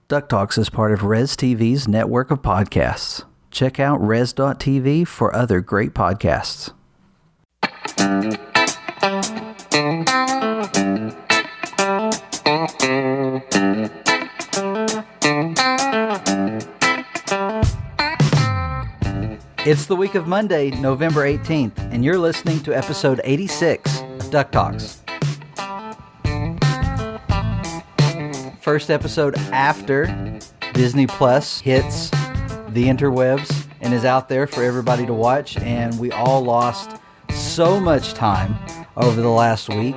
DuckTalks is part of Res TV's network of podcasts. Check out res.tv for other great podcasts. It's the week of Monday, November 18th, and you're listening to episode 86 of DuckTalks. First episode after Disney Plus hits the interwebs and is out there for everybody to watch, and we all lost so much time over the last week,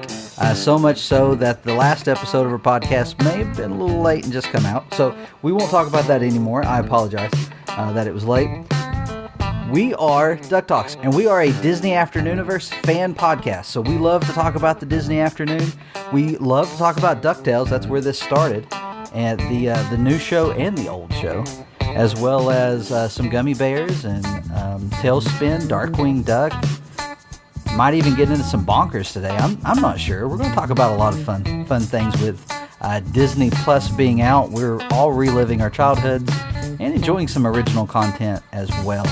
so much so that the last episode of our podcast may have been a little late and just come out, so we won't talk about that anymore. I apologize that it was late. We are DuckTalks, and we are a Disney Afternooniverse fan podcast. So we love to talk about the Disney afternoon. We love to talk about DuckTales. That's where this started, and the new show and the old show, as well as some Gummy Bears and Tailspin, Darkwing Duck. Might even get into some bonkers today. I'm not sure. We're going to talk about a lot of fun things with Disney Plus being out. We're all reliving our childhoods and enjoying some original content as well.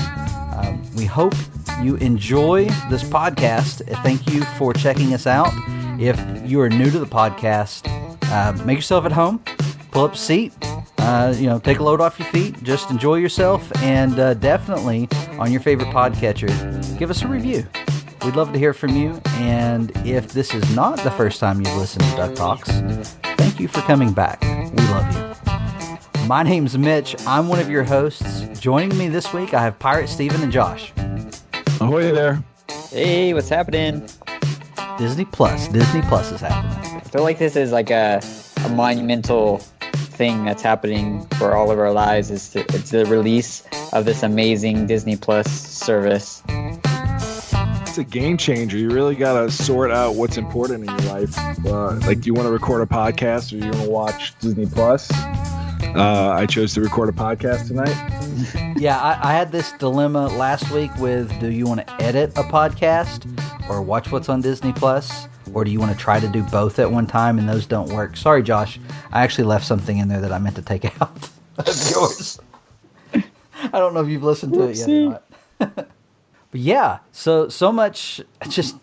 We hope you enjoy this podcast. Thank you for checking us out. If you are new to the podcast, make yourself at home, pull up a seat, take a load off your feet, just enjoy yourself, and definitely on your favorite podcatcher, give us a review. We'd love to hear from you, and if this is not the first time you've listened to Duck Talks, thank you for coming back. We love you. My name's Mitch. I'm one of your hosts. Joining me this week, I have Pirate Steven and Josh. Ahoy there. Hey, what's happening? Disney Plus is happening. I feel like this is like a monumental thing that's happening for all of our lives. It's the release of this amazing Disney Plus service. It's a game changer. You really got to sort out what's important in your life. Do you want to record a podcast or you want to watch Disney Plus? I chose to record a podcast tonight. Yeah, I had this dilemma last week with, do you want to edit a podcast or watch what's on Disney Plus? Or do you want to try to do both at one time, and those don't work? Sorry, Josh. I actually left something in there that I meant to take out of yours. I don't know if you've listened to it yet or not. But yeah, so much just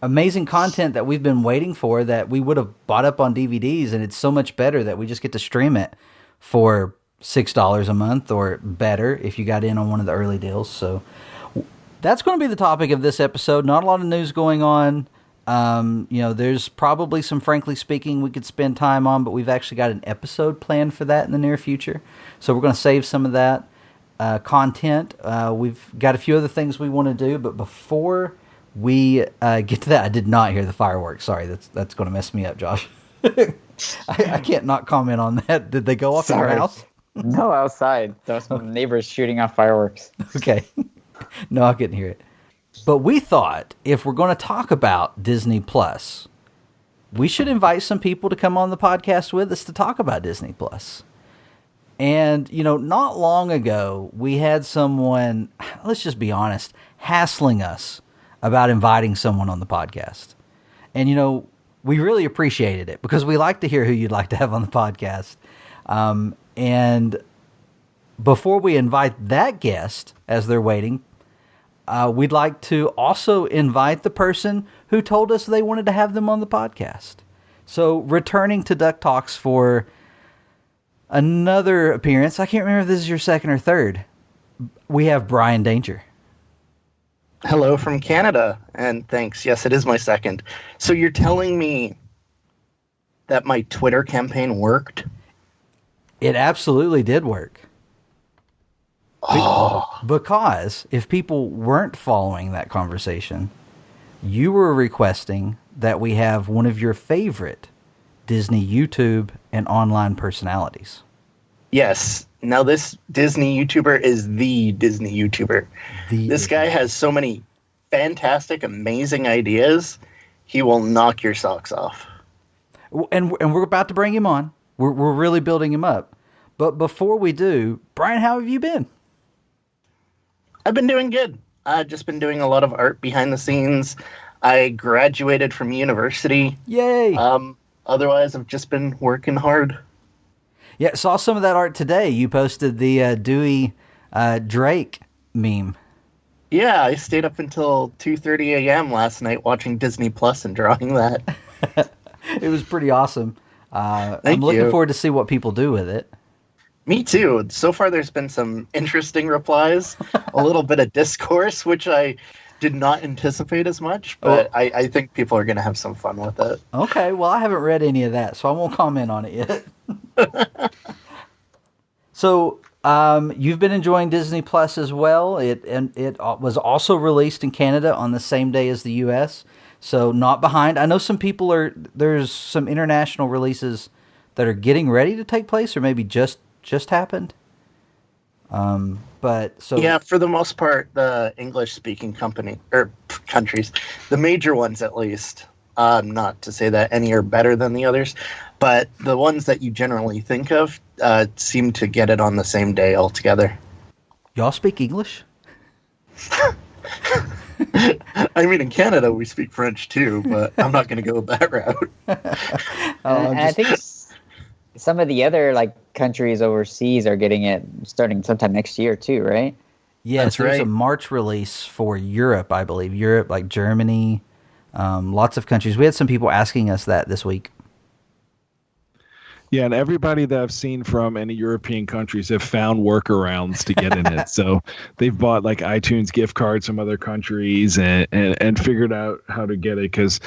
amazing content that we've been waiting for that we would have bought up on DVDs, and it's so much better that we just get to stream it for $6 a month or better if you got in on one of the early deals. So that's going to be the topic of this episode. Not a lot of news going on. There's probably some Frankly Speaking we could spend time on, but we've actually got an episode planned for that in the near future. So we're going to save some of that content. We've got a few other things we want to do, but before we get to that, I did not hear the fireworks. Sorry, that's going to mess me up, Josh. I can't not comment on that. Did they go off in your house? No, outside. There was some neighbors shooting off fireworks. Okay. No, I couldn't hear it. But we thought if we're going to talk about Disney Plus, we should invite some people to come on the podcast with us to talk about Disney Plus. And, not long ago, we had someone, let's just be honest, hassling us about inviting someone on the podcast. And, we really appreciated it because we like to hear who you'd like to have on the podcast. And before we invite that guest, as they're waiting, we'd like to also invite the person who told us they wanted to have them on the podcast. So returning to Duck Talks for another appearance, I can't remember if this is your second or third, we have Brian Danger. Hello from Canada, and thanks. Yes, it is my second. So you're telling me that my Twitter campaign worked? It absolutely did work. Because if people weren't following that conversation, you were requesting that we have one of your favorite Disney YouTube and online personalities. Yes. Now this Disney YouTuber is the Disney YouTuber. This guy has so many fantastic, amazing ideas. He will knock your socks off. And we're about to bring him on. We're really building him up. But before we do, Brian, how have you been? I've been doing good. I've just been doing a lot of art behind the scenes. I graduated from university. Yay! Otherwise, I've just been working hard. Yeah, saw some of that art today. You posted the Dewey Drake meme. Yeah, I stayed up until 2:30 a.m. last night watching Disney Plus and drawing that. It was pretty awesome. I'm Thank looking you. forward to see what people do with it. Me too. So far, there's been some interesting replies, a little bit of discourse, which I did not anticipate as much, but I think people are going to have some fun with it. Okay, well, I haven't read any of that, so I won't comment on it yet. So, you've been enjoying Disney Plus as well. It was also released in Canada on the same day as the U.S., so not behind. I know some people there's some international releases that are getting ready to take place, or maybe just happened. But so Yeah, for the most part, the English-speaking countries, the major ones at least. Not to say that any are better than the others, but the ones that you generally think of seem to get it on the same day altogether. y'all speak English? I mean, in Canada, we speak French too, but I'm not going to go that route. And I think some of the other countries overseas are getting it starting sometime next year too, right? Yes, That's there's a right. March release for Europe, I believe. Europe, like Germany, lots of countries. We had some people asking us that this week. Yeah, and everybody that I've seen from any European countries have found workarounds to get in it. So they've bought iTunes gift cards from other countries and figured out how to get it, because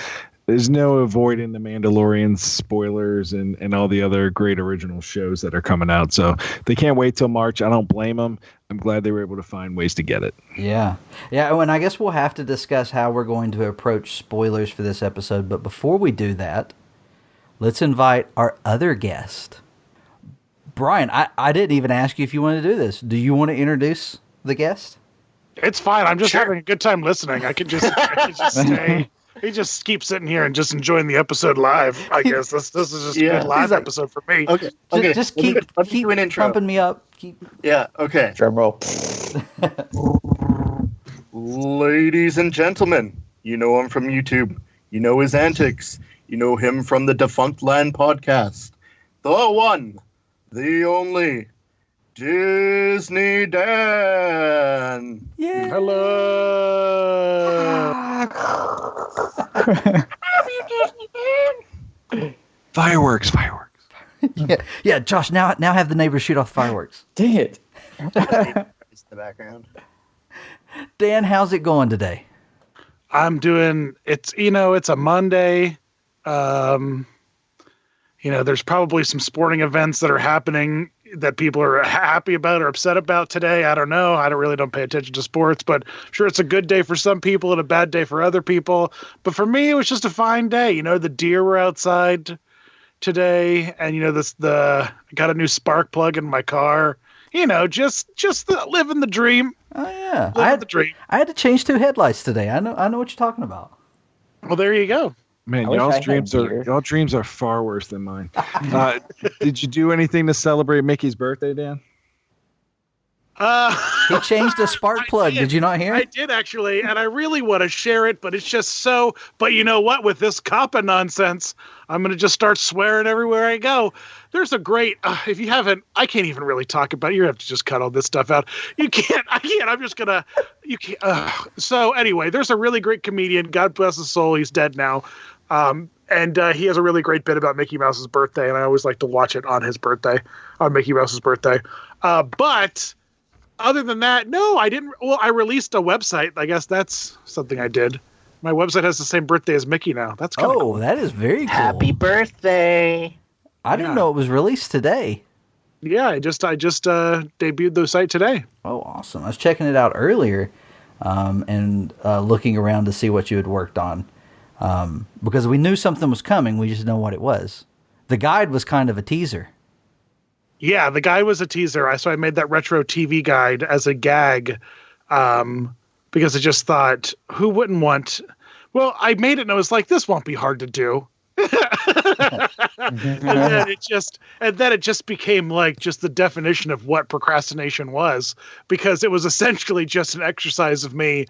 there's no avoiding the Mandalorian spoilers and all the other great original shows that are coming out. So they can't wait till March. I don't blame them. I'm glad they were able to find ways to get it. Yeah. And I guess we'll have to discuss how we're going to approach spoilers for this episode. But before we do that, let's invite our other guest. Brian, I didn't even ask you if you wanted to do this. Do you want to introduce the guest? It's fine. I'm just having a good time listening. I could just stay. He just keeps sitting here and just enjoying the episode live. I guess this is just a good live episode for me. Okay. Just Let me keep do an intro. pumping me up. Yeah, okay. Drum roll. Ladies and gentlemen, you know him from YouTube. You know his antics. You know him from the Defunct Land podcast. The one, the only, Disney Dan. Yeah. Hello. Fireworks. Yeah, Josh, now have the neighbors shoot off fireworks. Dang it. It's the background. Dan, how's it going today? I'm doing it's a Monday. There's probably some sporting events that are happening that people are happy about or upset about today. I don't know. I don't pay attention to sports, but sure, it's a good day for some people and a bad day for other people. But for me, it was just a fine day. The deer were outside today, and I got a new spark plug in my car. Just living the dream. Oh yeah, Living the dream. I had to change 2 headlights today. I know what you're talking about. Well, there you go. Man, I wish I y'all's had dreams are far worse than mine. Did you do anything to celebrate Mickey's birthday, Dan? He changed a spark plug. Did you not hear? I did actually, and I really want to share it, but it's just so. But you know what? With this COPPA nonsense, I'm going to just start swearing everywhere I go. There's a great. If you haven't, I can't even really talk about it. You have to just cut all this stuff out. You can't. I can't. I'm just gonna. You can't. So anyway, there's a really great comedian. God bless his soul. He's dead now. And he has a really great bit about Mickey Mouse's birthday, and I always like to watch it on his birthday, on Mickey Mouse's birthday. But other than that, no, I didn't. Well, I released a website. I guess that's something I did. My website has the same birthday as Mickey now. That's kind of cool. that is very cool. Happy birthday. I didn't know it was released today. Yeah, I just debuted the site today. Oh, awesome. I was checking it out earlier and looking around to see what you had worked on. Because we knew something was coming, we just didn't know what it was. The guide was kind of a teaser. Yeah, the guide was a teaser. So I made that retro TV guide as a gag because I just thought, who wouldn't want... Well, I made it and I was like, this won't be hard to do. and then it just became just the definition of what procrastination was, because it was essentially just an exercise of me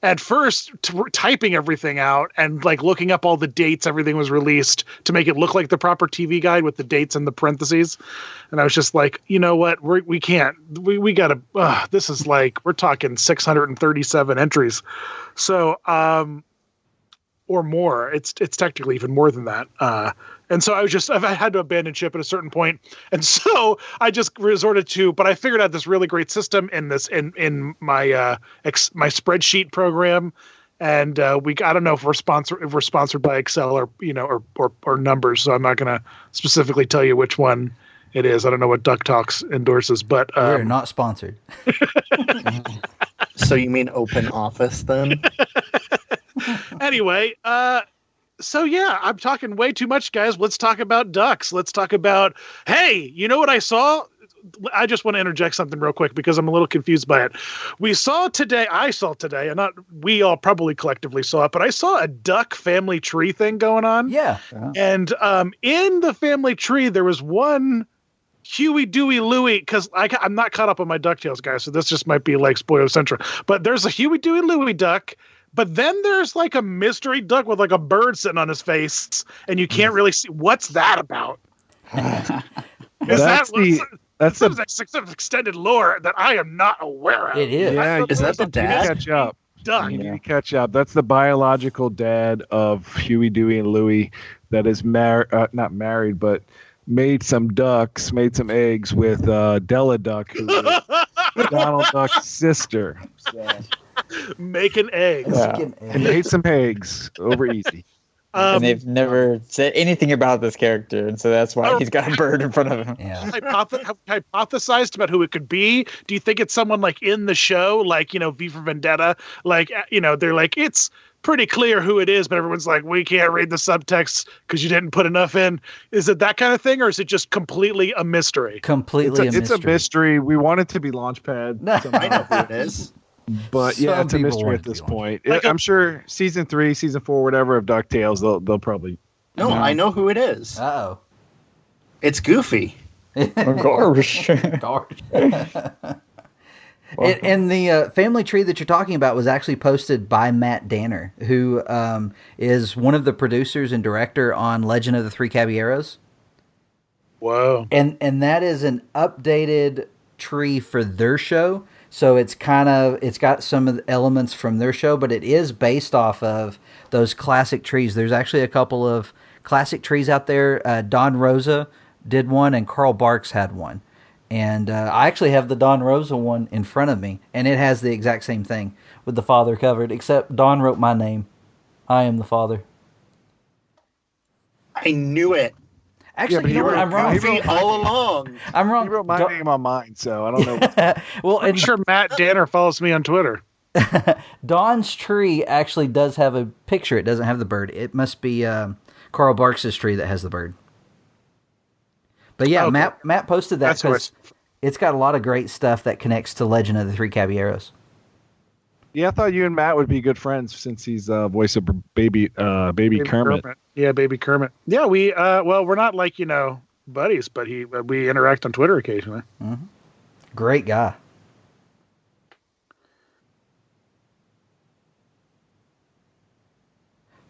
at first typing everything out and like looking up all the dates everything was released to make it look like the proper TV guide with the dates in the parentheses. And I was just like, you know what? We can't. We got to. This is like we're talking 637 entries. So, or more. It's technically even more than that. And so I had to abandon ship at a certain point. And so I just resorted to, but I figured out this really great system in my my spreadsheet program. And I don't know if we're sponsored by Excel or numbers. So I'm not going to specifically tell you which one it is. I don't know what DuckTalks endorses, but we're not sponsored. So you mean Open Office then? Anyway, so yeah, I'm talking way too much, guys. Let's talk about ducks. Let's talk about, hey, you know what I saw? I just want to interject something real quick because I'm a little confused by it. I saw today, and not we all probably collectively saw it, but I saw a duck family tree thing going on. Yeah. And in the family tree, there was one Huey, Dewey, Louie, because I'm not caught up on my DuckTales, guys, so this just might be like spoiler central. But there's a Huey, Dewey, Louie duck. But then there's like a mystery duck with like a bird sitting on his face, and you can't really see what's that about. That's some extended lore that I am not aware of. It is. Yeah, Is that the dad? Catch up. Duck. You need to catch up. That's the biological dad of Huey, Dewey, and Louie that is not married, but made some ducks, made some eggs with Della Duck, who is Donald Duck's sister. So. Making eggs. Yeah. And made some eggs over easy. And they've never said anything about this character, and so that's why he's got a bird in front of him. Yeah. Have hypothesized about who it could be. Do you think it's someone like in the show, like, V for Vendetta? Like, they're like, it's pretty clear who it is, but everyone's like, we can't read the subtext because you didn't put enough in. Is it that kind of thing, or is it just completely a mystery? Completely It's a mystery. We want it to be Launchpad. I know who it is. But yeah, it's a mystery at this point. I'm sure season 3, season 4, whatever of DuckTales, they'll probably. No, I know who it is. Uh-oh. It's Goofy. Gosh. And the family tree that you're talking about was actually posted by Matt Danner, who is one of the producers and director on Legend of the Three Caballeros. Whoa. And that is an updated tree for their show. So it's got some of the elements from their show, but it is based off of those classic trees. There's actually a couple of classic trees out there. Don Rosa did one, and Carl Barks had one. And I actually have the Don Rosa one in front of me, and it has the exact same thing with the father covered, except Don wrote my name. I am the father. I knew it. Actually, I'm wrong. Goofy all along. I'm wrong. He wrote my name on mine, so I don't know. Well, I'm sure Matt Danner follows me on Twitter. Don's tree actually does have a picture. It doesn't have the bird. It must be Carl Barks' tree that has the bird. But yeah, okay. Matt posted that because it's got a lot of great stuff that connects to Legend of the Three Caballeros. Yeah, I thought you and Matt would be good friends since he's voice of baby Kermit. Yeah, baby Kermit. Yeah, we we're not like buddies, but we interact on Twitter occasionally. Mm-hmm. Great guy.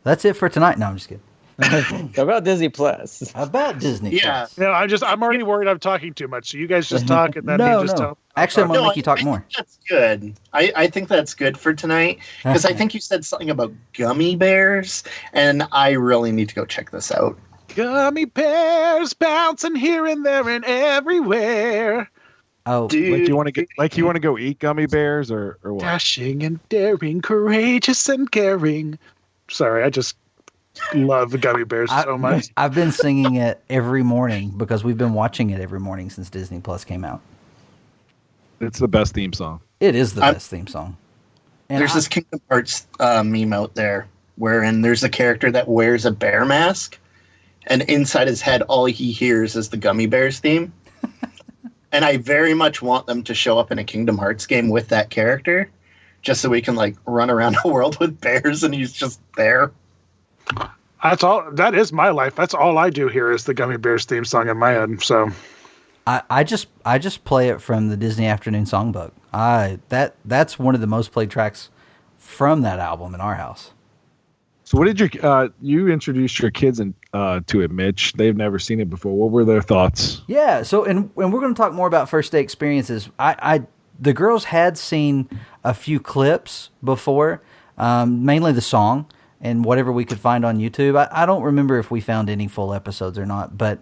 That's it for tonight. No, I'm just kidding. About Disney Plus. About Disney Plus. I'm already worried I'm talking too much. So you guys just talk and then tell. Actually, I'm going to make you talk more. That's good. I think that's good for tonight because I think you said something about gummy bears, and I really need to go check this out. Gummy bears bouncing here and there and everywhere. Oh, dude, you want to go eat gummy bears or what? Dashing and daring, courageous and caring. Sorry, I just love the gummy bears so much. I've been singing it every morning because we've been watching it every morning since Disney Plus came out. It's the best theme song. It is the best theme song. And there's this Kingdom Hearts meme out there wherein there's a character that wears a bear mask, and inside his head, all he hears is the Gummy Bears theme. And I very much want them to show up in a Kingdom Hearts game with that character, just so we can run around a world with bears and he's just there. That's all. That is my life. That's all I do here is the Gummy Bears theme song in my head. So I just play it from the Disney Afternoon Songbook. That's one of the most played tracks from that album in our house. So what did you introduced your kids to it, Mitch? They've never seen it before. What were their thoughts? Yeah. So, and we're going to talk more about first day experiences. The girls had seen a few clips before, mainly the song and whatever we could find on YouTube. I don't remember if we found any full episodes or not, but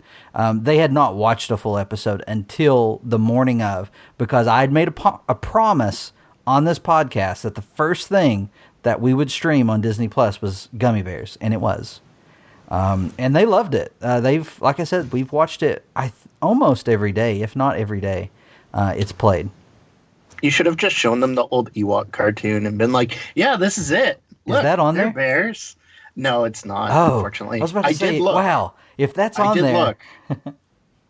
they had not watched a full episode until the morning of, because I had made a promise on this podcast that the first thing that we would stream on Disney Plus was Gummy Bears, and it was. And they loved it. Like I said, we've watched it almost every day, if not every day. It's played. You should have just shown them the old Ewok cartoon and been like, "Yeah, this is it. Look, is that on there? Bears." No, it's not. Unfortunately, I was about to say, did look. Wow, if that's on there. Look.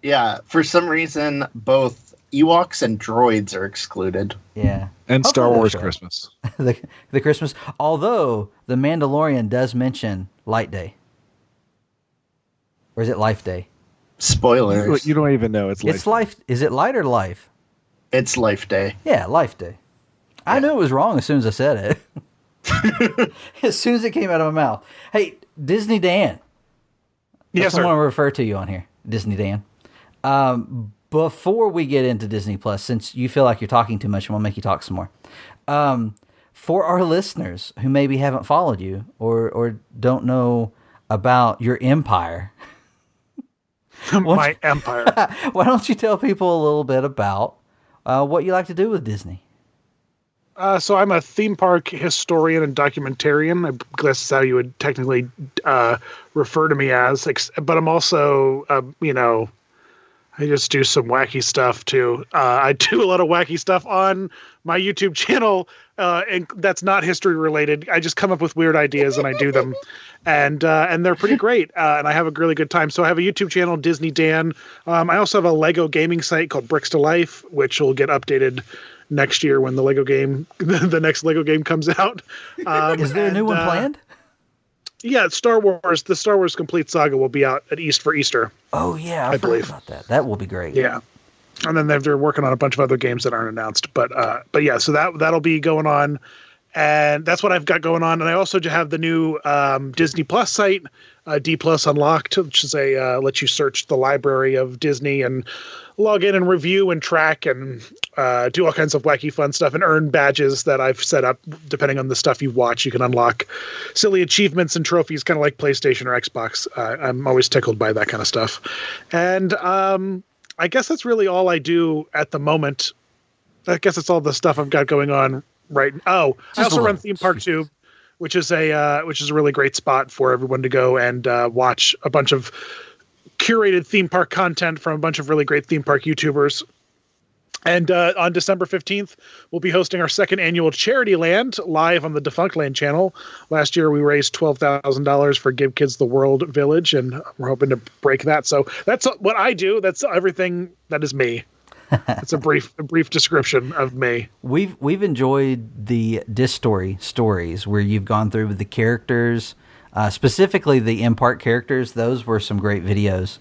Yeah, for some reason, both Ewoks and droids are excluded. Yeah, and Star Wars Christmas. the Christmas. Although the Mandalorian does mention Light Day, or is it Life Day? Spoilers. You don't even know it's Life. Is it Light or Life? It's Life Day. Yeah, Life Day. Yeah. I knew it was wrong as soon as I said it. As soon as it came out of my mouth. Hey, Disney Dan. Yes, sir. I want to refer to you on here, Disney Dan. Before we get into Disney Plus, since you feel like you're talking too much, I'm going to make you talk some more. For our listeners who maybe haven't followed you or don't know about your empire. My empire. Why don't you tell people a little bit about what you like to do with Disney? So I'm a theme park historian and documentarian. I guess that's how you would technically refer to me as. But I'm also, I just do some wacky stuff too. I do a lot of wacky stuff on my YouTube channel, and that's not history related. I just come up with weird ideas and I do them, and they're pretty great. And I have a really good time. So I have a YouTube channel, Disney Dan. I also have a Lego gaming site called Bricks to Life, which will get updated next year when the next Lego game comes out. Is there a new one planned? Yeah, Star Wars. The Star Wars Complete Saga will be out at Easter. Oh yeah, I believe about that. That will be great. Yeah, and then they're working on a bunch of other games that aren't announced. But yeah, so that'll be going on, and that's what I've got going on. And I also have the new Disney Plus site, D Plus Unlocked, which is lets you search the library of Disney and log in and review and track and do all kinds of wacky fun stuff and earn badges that I've set up. Depending on the stuff you watch, you can unlock silly achievements and trophies, kind of like PlayStation or Xbox. I'm always tickled by that kind of stuff. And I guess that's really all I do at the moment. I guess it's all the stuff I've got going on right now. Oh, I also run Theme Park Tube, which is a really great spot for everyone to go and watch a bunch of curated theme park content from a bunch of really great theme park YouTubers. And on December 15th, we'll be hosting our second annual Charity Land live on the Defunct Land channel. Last year, we raised $12,000 for Give Kids the World Village, and we're hoping to break that. So that's what I do. That's everything that is me. It's a brief description of me. We've enjoyed the Dis Story stories where you've gone through with the characters, specifically the in-park characters. Those were some great videos.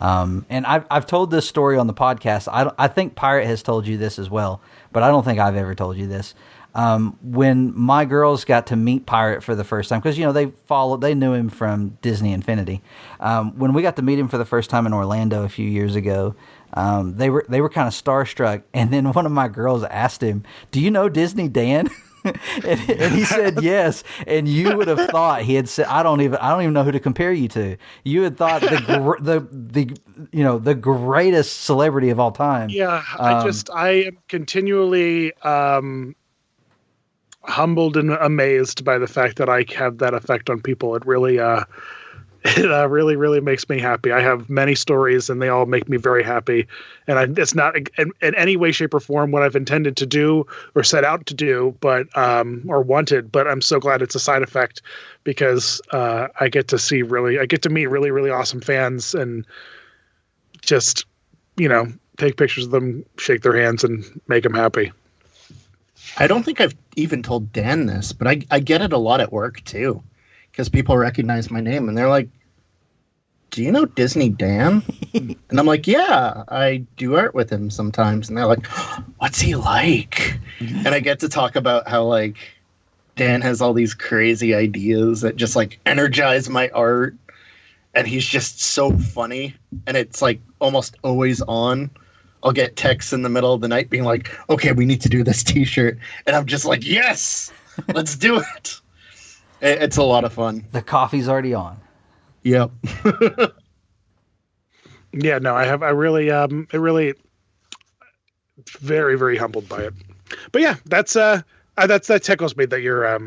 And I've told this story on the podcast. I think Pirate has told you this as well, but I don't think I've ever told you this. When my girls got to meet Pirate for the first time, because they knew him from Disney Infinity. When we got to meet him for the first time in Orlando a few years ago, they were kind of starstruck. And then one of my girls asked him, "Do you know Disney Dan?" and he said yes, and you would have thought he had said, I don't even know who to compare you to. You had thought the greatest celebrity of all time. Yeah, I am continually humbled and amazed by the fact that I have that effect on people. It really really makes me happy. I have many stories, and they all make me very happy. And it's not in any way, shape, or form what I've intended to do or set out to do, but or wanted. But I'm so glad it's a side effect because I get to meet really, really awesome fans and just take pictures of them, shake their hands, and make them happy. I don't think I've even told Dan this, but I get it a lot at work too. Because people recognize my name and they're like, "Do you know Disney Dan?" And I'm like, "Yeah, I do art with him sometimes." And they're like, "What's he like?" And I get to talk about how Dan has all these crazy ideas that just like energize my art, and he's just so funny, and it's like almost always on. I'll get texts in the middle of the night being like, okay, we need to do this t-shirt, and I'm just like, yes, let's do it. It's a lot of fun. The coffee's already on. Yep. Yeah, no, I really, it really, very, very humbled by it. But yeah, that tickles me that your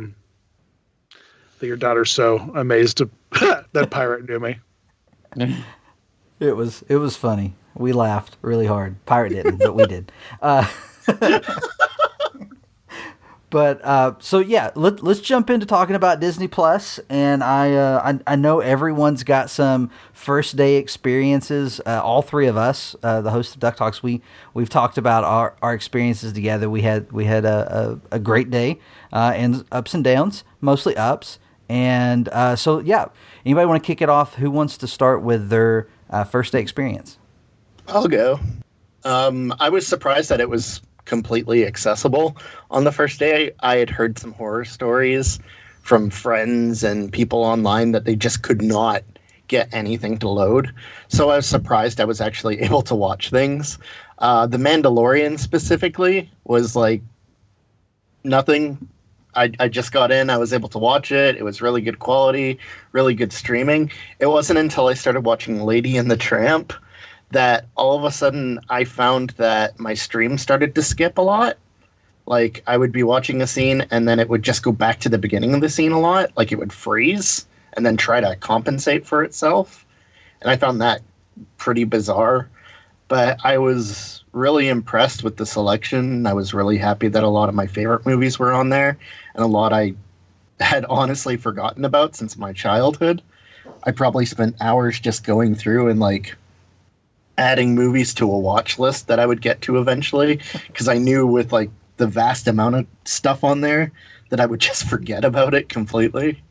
daughter's so amazed that Pirate knew me. It was funny. We laughed really hard. Pirate didn't, but we did. But so yeah, let's jump into talking about Disney Plus. And I know everyone's got some first day experiences. All three of us, the hosts of DuckTalks, we've talked about our experiences together. We had a great day, and ups and downs, mostly ups. And so yeah, anybody want to kick it off? Who wants to start with their first day experience? I'll go. I was surprised that it was completely accessible on the first day. I had heard some horror stories from friends and people online that they just could not get anything to load. So I was surprised I was actually able to watch things. The Mandalorian specifically was like nothing. I just got in. I was able to watch it. It was really good quality, really good streaming. It wasn't until I started watching Lady and the Tramp that all of a sudden I found that my stream started to skip a lot. Like, I would be watching a scene and then it would just go back to the beginning of the scene a lot. Like, it would freeze and then try to compensate for itself. And I found that pretty bizarre. But I was really impressed with the selection. I was really happy that a lot of my favorite movies were on there, and a lot I had honestly forgotten about since my childhood. I probably spent hours just going through and like adding movies to a watch list that I would get to eventually, because I knew with like the vast amount of stuff on there that I would just forget about it completely.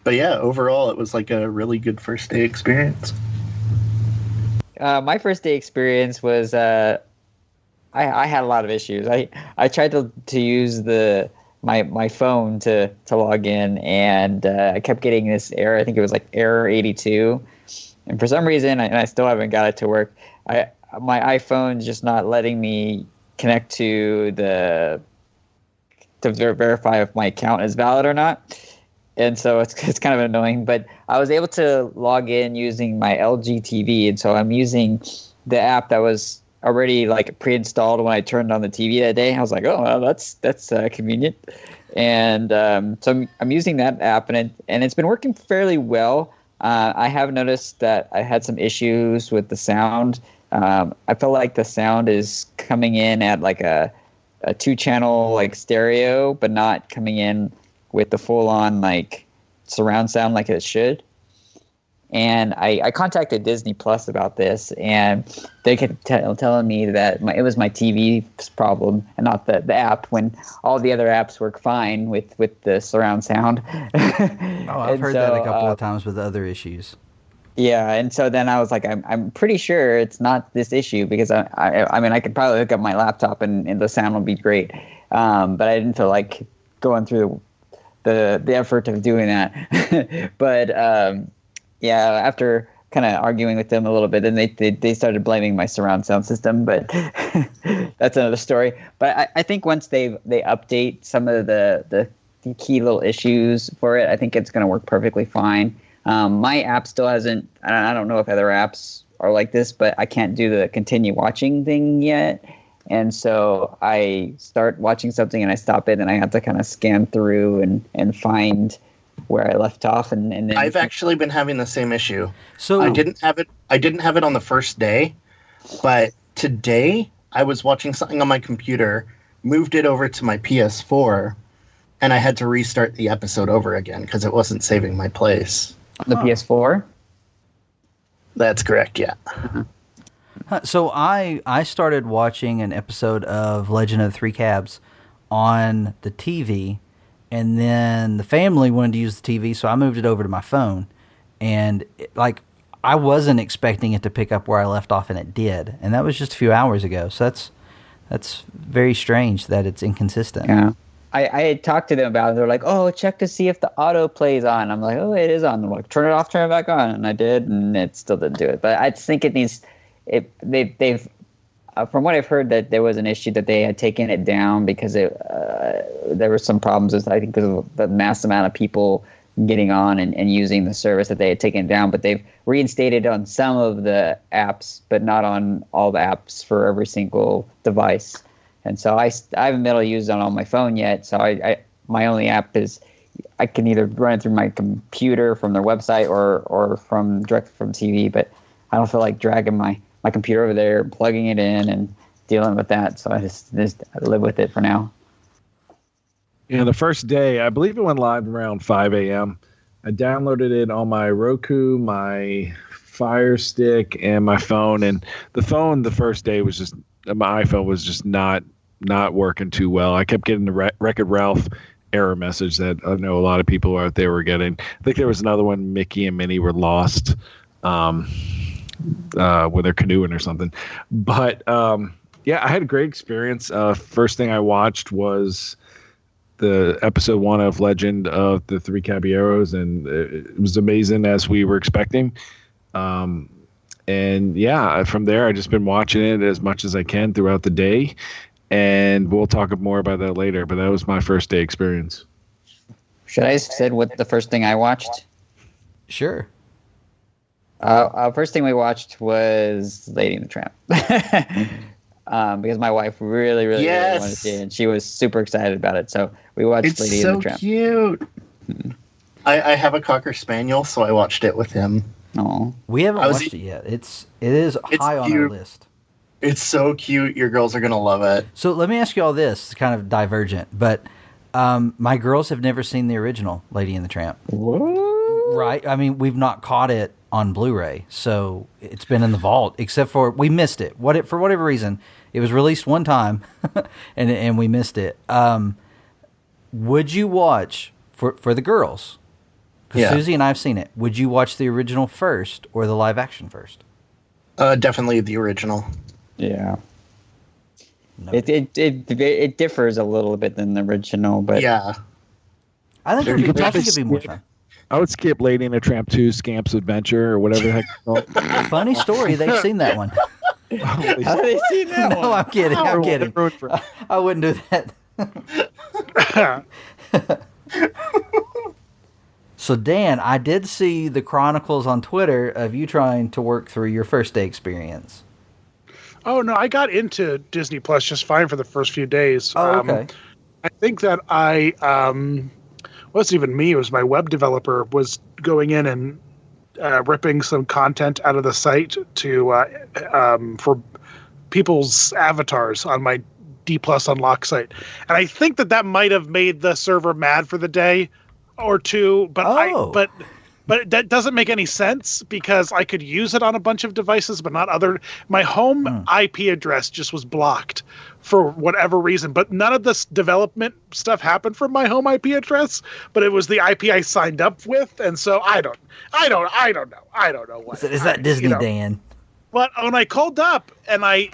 But yeah, overall, it was like a really good first day experience. My first day experience was I had a lot of issues. I tried to use my phone to log in, and I kept getting this error. I think it was like error 82, and for some reason, and I still haven't got it to work. My iPhone's just not letting me connect to verify if my account is valid or not. And so it's kind of annoying, but I was able to log in using my LG TV, and so I'm using the app that was already like pre-installed when I turned on the TV that day. I was like, oh, well, that's convenient, and so I'm using that app, and it's been working fairly well. I have noticed that I had some issues with the sound. I feel like the sound is coming in at like a 2-channel like stereo, but not coming in with the full-on like surround sound like it should. And I contacted Disney Plus about this, and they kept telling me that it was my TV's problem and not the app, when all the other apps work fine with the surround sound. I've heard that a couple of times with other issues. Yeah, and so then I was like, I'm pretty sure it's not this issue, because I mean, I could probably hook up my laptop and the sound will be great, but I didn't feel like going through the effort of doing that. But yeah, after kind of arguing with them a little bit, then they started blaming my surround sound system, but that's another story. But I think once they update some of the key little issues for it, I think it's going to work perfectly fine. My app still hasn't, I don't know if other apps are like this, but I can't do the continue watching thing yet. And so I start watching something and I stop it, and I have to kind of scan through and find where I left off. And then I've actually been having the same issue. So I didn't have it on the first day, but today I was watching something on my computer, moved it over to my PS4, and I had to restart the episode over again because it wasn't saving my place. On the PS4? That's correct, yeah. So I started watching an episode of Legend of the Three Cabs on the TV, and then the family wanted to use the TV, so I moved it over to my phone. And I wasn't expecting it to pick up where I left off, and it did. And that was just a few hours ago. So that's That's very strange that it's inconsistent. Yeah. I had talked to them about it. They're like, "Oh, check to see if the auto plays on." I'm like, "Oh, it is on." I'm like, "Turn it off, turn it back on," and I did, and it still didn't do it. But I think it needs. They've from what I've heard, that there was an issue that they had taken it down because there were some problems with, I think, because of the mass amount of people getting on and using the service, that they had taken it down. But they've reinstated on some of the apps, but not on all the apps for every single device. And so I haven't been able to use it on my phone yet. So my only app is I can either run it through my computer from their website or from direct from TV. But I don't feel like dragging my computer over there, plugging it in, and dealing with that. So I just live with it for now. Yeah, the first day, I believe it went live around 5 a.m. I downloaded it on my Roku, my Fire Stick, and my phone. And the phone, the first day was just, my iPhone was just not working too well. I kept getting the Wreck-It Ralph error message that I know a lot of people out there were getting. I think there was another one, Mickey and Minnie were lost when they're canoeing or something. But yeah, I had a great experience. First thing I watched was the episode 1 of Legend of the Three Caballeros, and it was amazing as we were expecting. And yeah, from there, I've just been watching it as much as I can throughout the day. And we'll talk more about that later, but that was my first day experience. Should I have said what the first thing I watched? Sure. First thing we watched was Lady and the Tramp. Because my wife really wanted to see it, and she was super excited about it. So we watched Lady and the Tramp. It's so cute. I have a Cocker Spaniel, so I watched it with him. Oh, we haven't watched it yet. It is high on our list. It's so cute. Your girls are gonna love it. So let me ask you all this. It's kind of divergent, but my girls have never seen the original Lady and the Tramp. what? Right? I mean, we've not caught it on Blu-ray, so it's been in the vault. Except for we missed it. For whatever reason, it was released one time, and we missed it. Would you watch for the girls? Because Susie and I have seen it. Would you watch the original first or the live action first? Definitely the original. Yeah. No. It differs a little bit than the original, but Yeah. I think it'd be more fun. I would skip Lady and the Tramp 2, Scamp's Adventure, or whatever the heck it's called. Funny story. They've seen that one. how have they seen that one? No, I'm kidding. I'm kidding. I wouldn't do that. So, Dan, I did see the chronicles on Twitter of you trying to work through your first day experience. Oh, no, I got into Disney Plus just fine for the first few days. Oh, okay. I think that wasn't even me, it was my web developer was going in and ripping some content out of the site to for people's avatars on my D Plus Unlock site. And I think that might have made the server mad for the day or two, but but that doesn't make any sense because I could use it on a bunch of devices, but not other. My home IP address just was blocked for whatever reason, but none of this development stuff happened from my home IP address, but it was the IP I signed up with. And so I don't know what. Is that Disney, Dan? But when I called up and I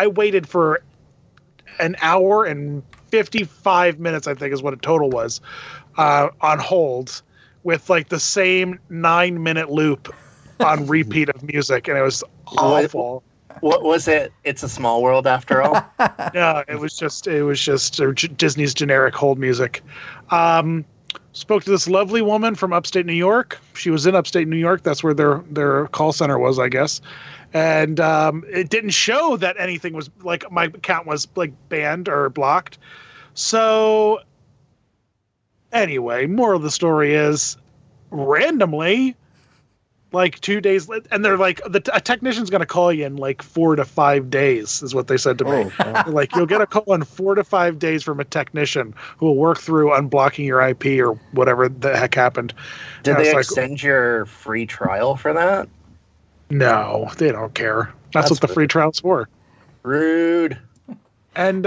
waited for an hour and 55 minutes, I think is what a total was, on hold with like the same 9-minute loop on repeat of music. And it was awful. What was it? It's a Small World after all. No, it was just Disney's generic hold music. Spoke to this lovely woman from upstate New York. She was in upstate New York. That's where their call center was, I guess. And it didn't show that anything was like my account was like banned or blocked. So anyway, moral of the story is randomly, like 2 days, and they're like, a technician's going to call you in like 4 to 5 days, is what they said to me. Like, you'll get a call in 4 to 5 days from a technician who will work through unblocking your IP or whatever the heck happened. Did they extend your free trial for that? No, they don't care. That's what the free trial's for. Rude. And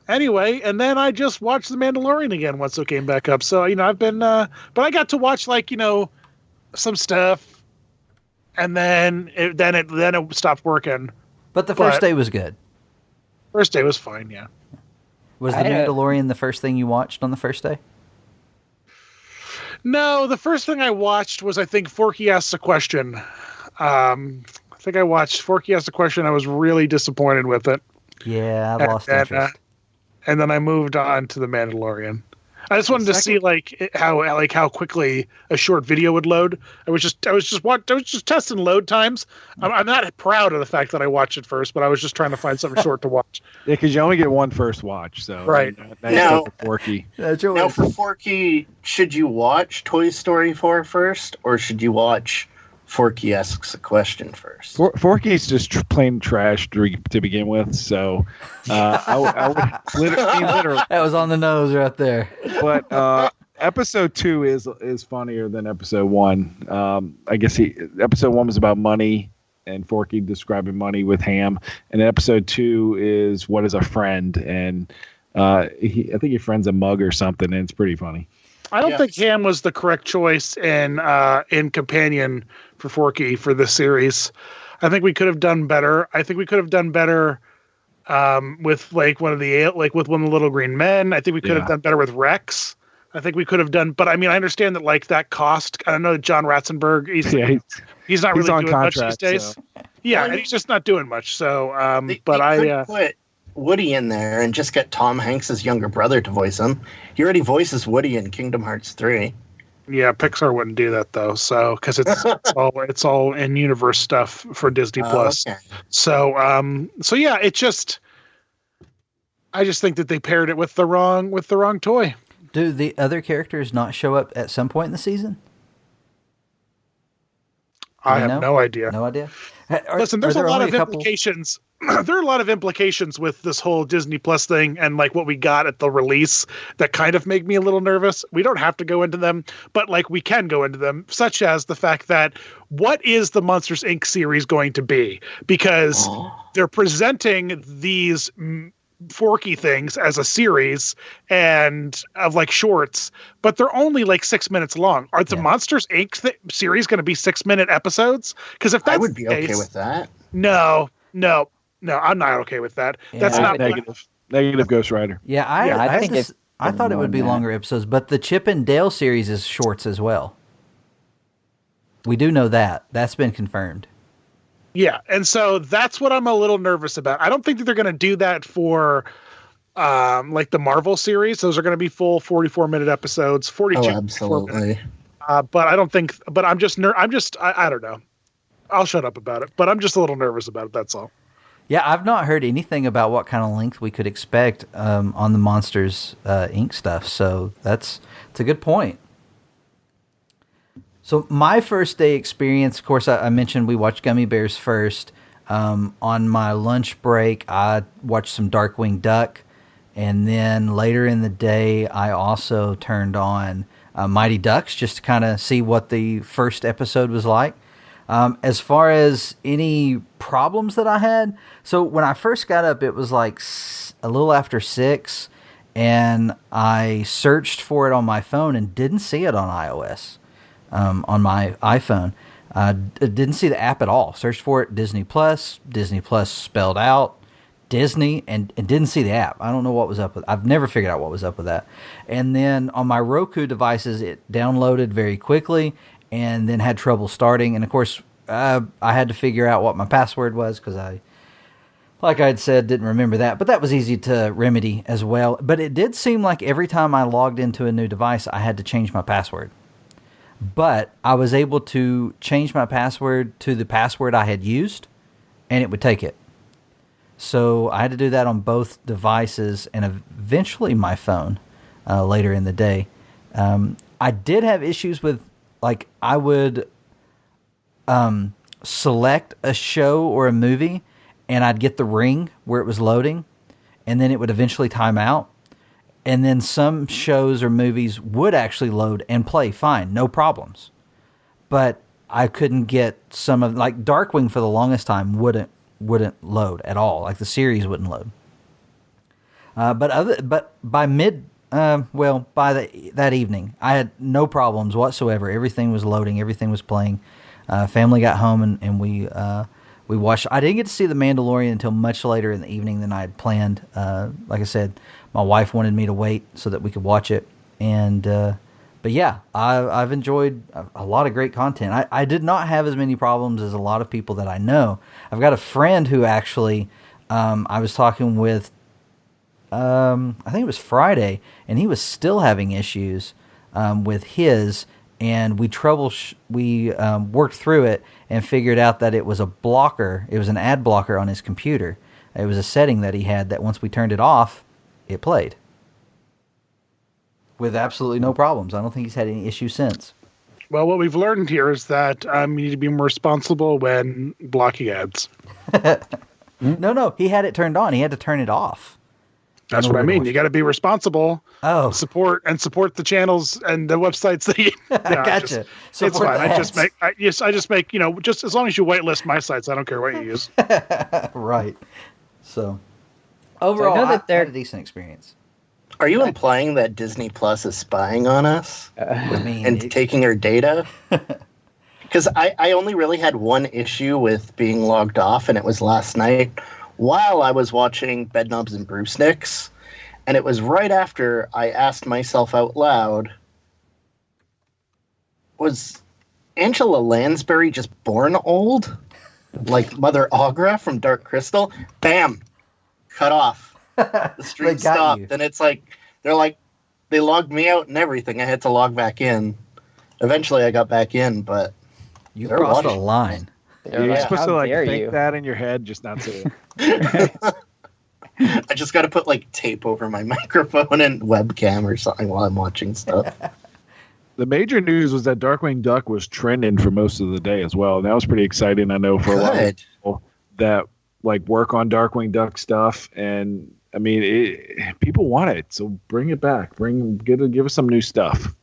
anyway, and then I just watched The Mandalorian again once it came back up. So, I've been, but I got to watch some stuff, and then it stopped working. But the first day was good. First day was fine, yeah. Was The Mandalorian the first thing you watched on the first day? No, the first thing I watched was, I think, Forky Asks a Question. I think I watched Forky Asks a Question. I was really disappointed with it. Yeah, I lost interest. And then I moved on to The Mandalorian. I just wanted to see how quickly a short video would load. I was just testing load times. I'm not proud of the fact that I watched it first, but I was just trying to find something short to watch. Yeah, because you only get one first watch, so right. Now, for Forky. Now for Forky, should you watch Toy Story 4 first, or should you watch Forky Asks a Question first? Forky's just plain trash to begin with, so I would literally. That was on the nose right there. But episode 2 is funnier than episode 1. I guess episode 1 was about money and Forky describing money with Ham, and episode 2 is what is a friend, and I think he friends a mug or something, and it's pretty funny. I don't think Ham was the correct choice in companion for Forky for this series. I think we could have done better. I think we could have done better with one of the little green men. I think we could have done better with Rex. I think we could have done, but I mean, I understand that that cost. I know John Ratzenberg. He's not really doing much these days. So. Yeah, and he's just not doing much. So, put Woody in there and just get Tom Hanks's younger brother to voice him. He already voices Woody in Kingdom Hearts 3. Yeah, Pixar wouldn't do that though. So because it's all in universe stuff for Disney Plus. Okay. So yeah, I just think that they paired it with the wrong toy. Do the other characters not show up at some point in the season? I have no idea. No idea. Listen, there's a lot of implications. There are a lot of implications with this whole Disney Plus thing and what we got at the release that kind of make me a little nervous. We don't have to go into them, but we can go into them, such as the fact that what is the Monsters, Inc. series going to be? Because they're presenting these Forky things as a series and of shorts, but they're only 6 minutes long. Are the Monsters, Inc. Series going to be 6-minute episodes? Because if that's I would be okay with that. No, I'm not okay with that. Yeah, that's not negative Ghost Rider. Yeah, I thought it would be longer episodes, but the Chip and Dale series is shorts as well. We do know that. That's been confirmed. Yeah, and so that's what I'm a little nervous about. I don't think that they're going to do that for the Marvel series. Those are going to be full 44-minute episodes, 42. Oh, absolutely. But I don't think. But I'm just. I don't know. I'll shut up about it. But I'm just a little nervous about it. That's all. Yeah, I've not heard anything about what kind of length we could expect on the Monsters Inc. stuff. So it's a good point. So my first day experience, of course, I mentioned we watched Gummy Bears first. On my lunch break, I watched some Darkwing Duck. And then later in the day, I also turned on Mighty Ducks just to kind of see what the first episode was like. As far as any problems that I had, so when I first got up, it was a little after 6, and I searched for it on my phone and didn't see it on iOS. On my iPhone, didn't see the app at all. Searched for it, Disney Plus spelled out Disney, and didn't see the app. I don't know what was up with. I've never figured out what was up with that. And then on my Roku devices, it downloaded very quickly, and then had trouble starting. And of course, I had to figure out what my password was because like I had said, didn't remember that. But that was easy to remedy as well. But it did seem like every time I logged into a new device, I had to change my password. But I was able to change my password to the password I had used, and it would take it. So I had to do that on both devices and eventually my phone later in the day. I did have issues with, I would select a show or a movie, and I'd get the ring where it was loading, and then it would eventually time out. And then some shows or movies would actually load and play fine, no problems. But I couldn't get some of, Darkwing for the longest time wouldn't load at all. The series wouldn't load. But by that evening, I had no problems whatsoever. Everything was loading, everything was playing. Family got home and we we watched. I didn't get to see The Mandalorian until much later in the evening than I had planned. Like I said, my wife wanted me to wait so that we could watch it. And but yeah, I've enjoyed a lot of great content. I did not have as many problems as a lot of people that I know. I've got a friend who actually I was talking with. I think it was Friday, and he was still having issues with his. And we worked through it and figured out that it was a blocker. It was an ad blocker on his computer. It was a setting that he had that once we turned it off, it played with absolutely no problems. I don't think he's had any issues since. Well, what we've learned here is that you need to be more responsible when blocking ads. No, he had it turned on. He had to turn it off. That's what I mean. You got to be responsible. Oh, support the channels and the websites that you. Gotcha. It's fine. I just make just as long as you whitelist my sites, I don't care what you use. Right. So overall, I had a decent experience. Are you implying that Disney Plus is spying on us and taking our data? Because I only really had one issue with being logged off, and it was last night while I was watching Bedknobs and Broomsticks. And it was right after I asked myself out loud, was Angela Lansbury just born old? Like Mother Agra from Dark Crystal? Bam! Cut off. The stream stopped. And it's like, they logged me out and everything. I had to log back in. Eventually I got back in, but... You crossed a line. You're supposed to think that in your head, just not say it. I just got to put tape over my microphone and webcam or something while I'm watching stuff. The major news was that Darkwing Duck was trending for most of the day as well. And that was pretty exciting, I know, for a lot of people that work on Darkwing Duck stuff. And I mean, people want it, so bring it back. Give us some new stuff.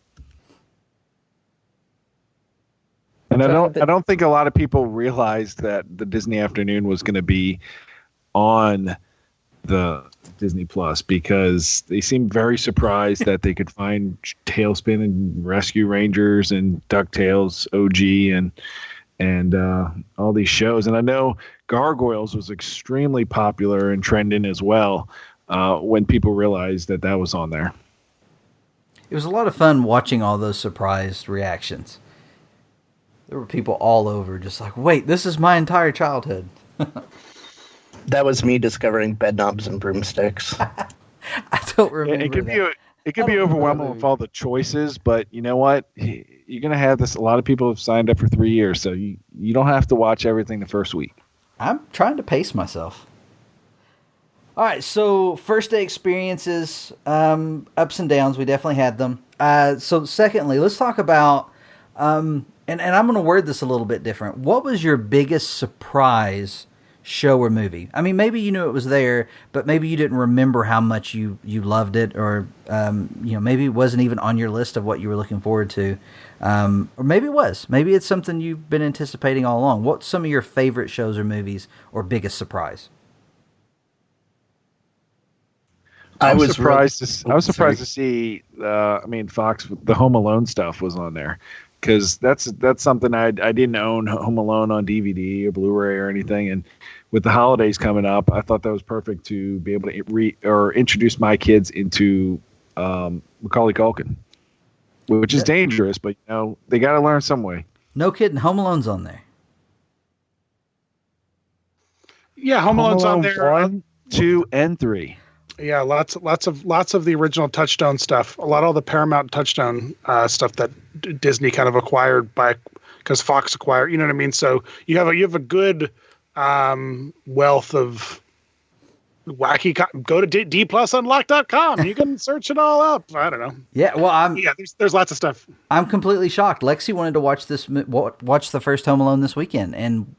And I don't think a lot of people realized that the Disney Afternoon was going to be on the Disney Plus, because they seemed very surprised that they could find Tailspin and Rescue Rangers and DuckTales OG and all these shows. And I know Gargoyles was extremely popular and trending as well when people realized that was on there. It was a lot of fun watching all those surprised reactions. There were people all over just like, wait, this is my entire childhood. That was me discovering Bedknobs and Broomsticks. I don't remember. It could be overwhelming with all the choices, but you know what? You're going to have this. A lot of people have signed up for 3 years, so you don't have to watch everything the first week. I'm trying to pace myself. All right, so first day experiences, ups and downs. We definitely had them. So secondly, let's talk about, and I'm going to word this a little bit different. What was your biggest surprise show or movie? I mean, maybe you knew it was there, but maybe you didn't remember how much you loved it, or maybe it wasn't even on your list of what you were looking forward to, or maybe it was. Maybe it's something you've been anticipating all along. What's some of your favorite shows or movies, or biggest surprise? I was surprised to see. Fox, the Home Alone stuff was on there, because that's something I didn't own Home Alone on DVD or Blu-ray or anything, and with the holidays coming up, I thought that was perfect to be able to introduce my kids into Macaulay Culkin, which is dangerous, but they got to learn some way. No kidding, Home Alone's on there. Yeah, Home Alone's on there. 1, 2, and 3. Yeah, lots of the original Touchstone stuff. A lot of the Paramount Touchstone stuff that Disney kind of acquired because Fox acquired. You know what I mean? So you have a good wealth of wacky. Go to dplusunlock.com. You can search it all up. I don't know. Yeah, well, there's lots of stuff. I'm completely shocked. Lexi wanted to watch the first Home Alone this weekend, and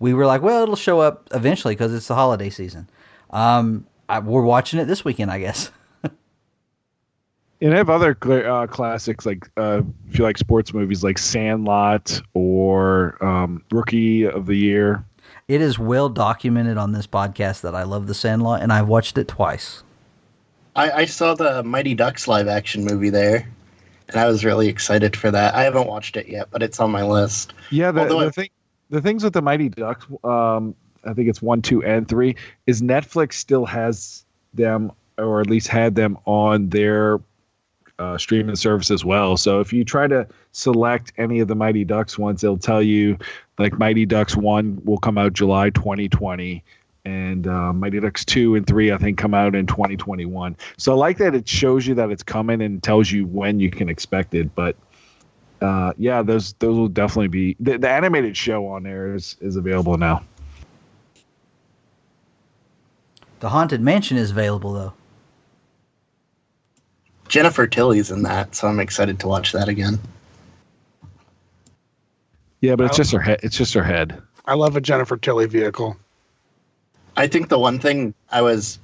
we were like, well, it'll show up eventually because it's the holiday season. We're watching it this weekend, I guess. And I have other classics, like if you like sports movies, like Sandlot or Rookie of the Year. It is well documented on this podcast that I love The Sandlot, and I've watched it twice. I saw the Mighty Ducks live action movie there, and I was really excited for that. I haven't watched it yet, but it's on my list. Yeah, the the things with the Mighty Ducks, I think it's 1, 2, and 3, is Netflix still has them, or at least had them on their streaming service as well. So if you try to select any of the Mighty Ducks ones, they'll tell you like Mighty Ducks 1 will come out July 2020, and Mighty Ducks 2 and 3 I think come out in 2021. So I like that it shows you that it's coming and tells you when you can expect it. But yeah, those will definitely be the animated show on there is available now. The Haunted Mansion is available though. Jennifer Tilly's in that, so I'm excited to watch that again. Yeah, but it's just her head. It's just her head. I love a Jennifer Tilly vehicle. I think the one thing I was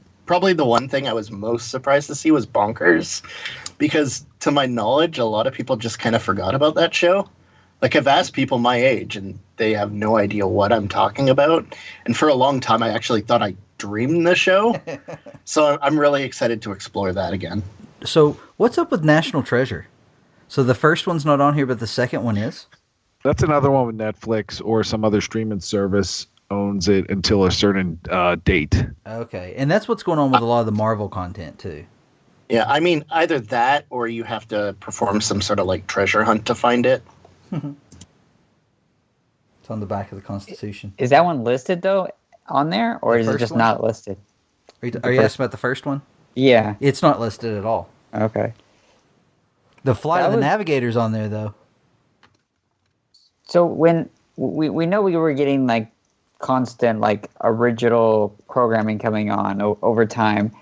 most surprised to see was Bonkers, because to my knowledge, a lot of people just kind of forgot about that show. Like, I've asked people my age, and they have no idea what I'm talking about. And for a long time, I actually thought I dreamed the show. So I'm really excited to explore that again. So what's up with National Treasure? So the first one's not on here, but the second one is? That's another one with Netflix or some other streaming service owns it until a certain date. Okay. And that's what's going on with a lot of the Marvel content too. Yeah, I mean, either that or you have to perform some sort of like treasure hunt to find it. It's on the back of the Constitution. Is that one listed though on there, or is it just not listed? Are you asking about the first one? Yeah. It's not listed at all. Okay. The Flight of the Navigator's on there, though. So when we know we were getting like constant like original programming coming on over time,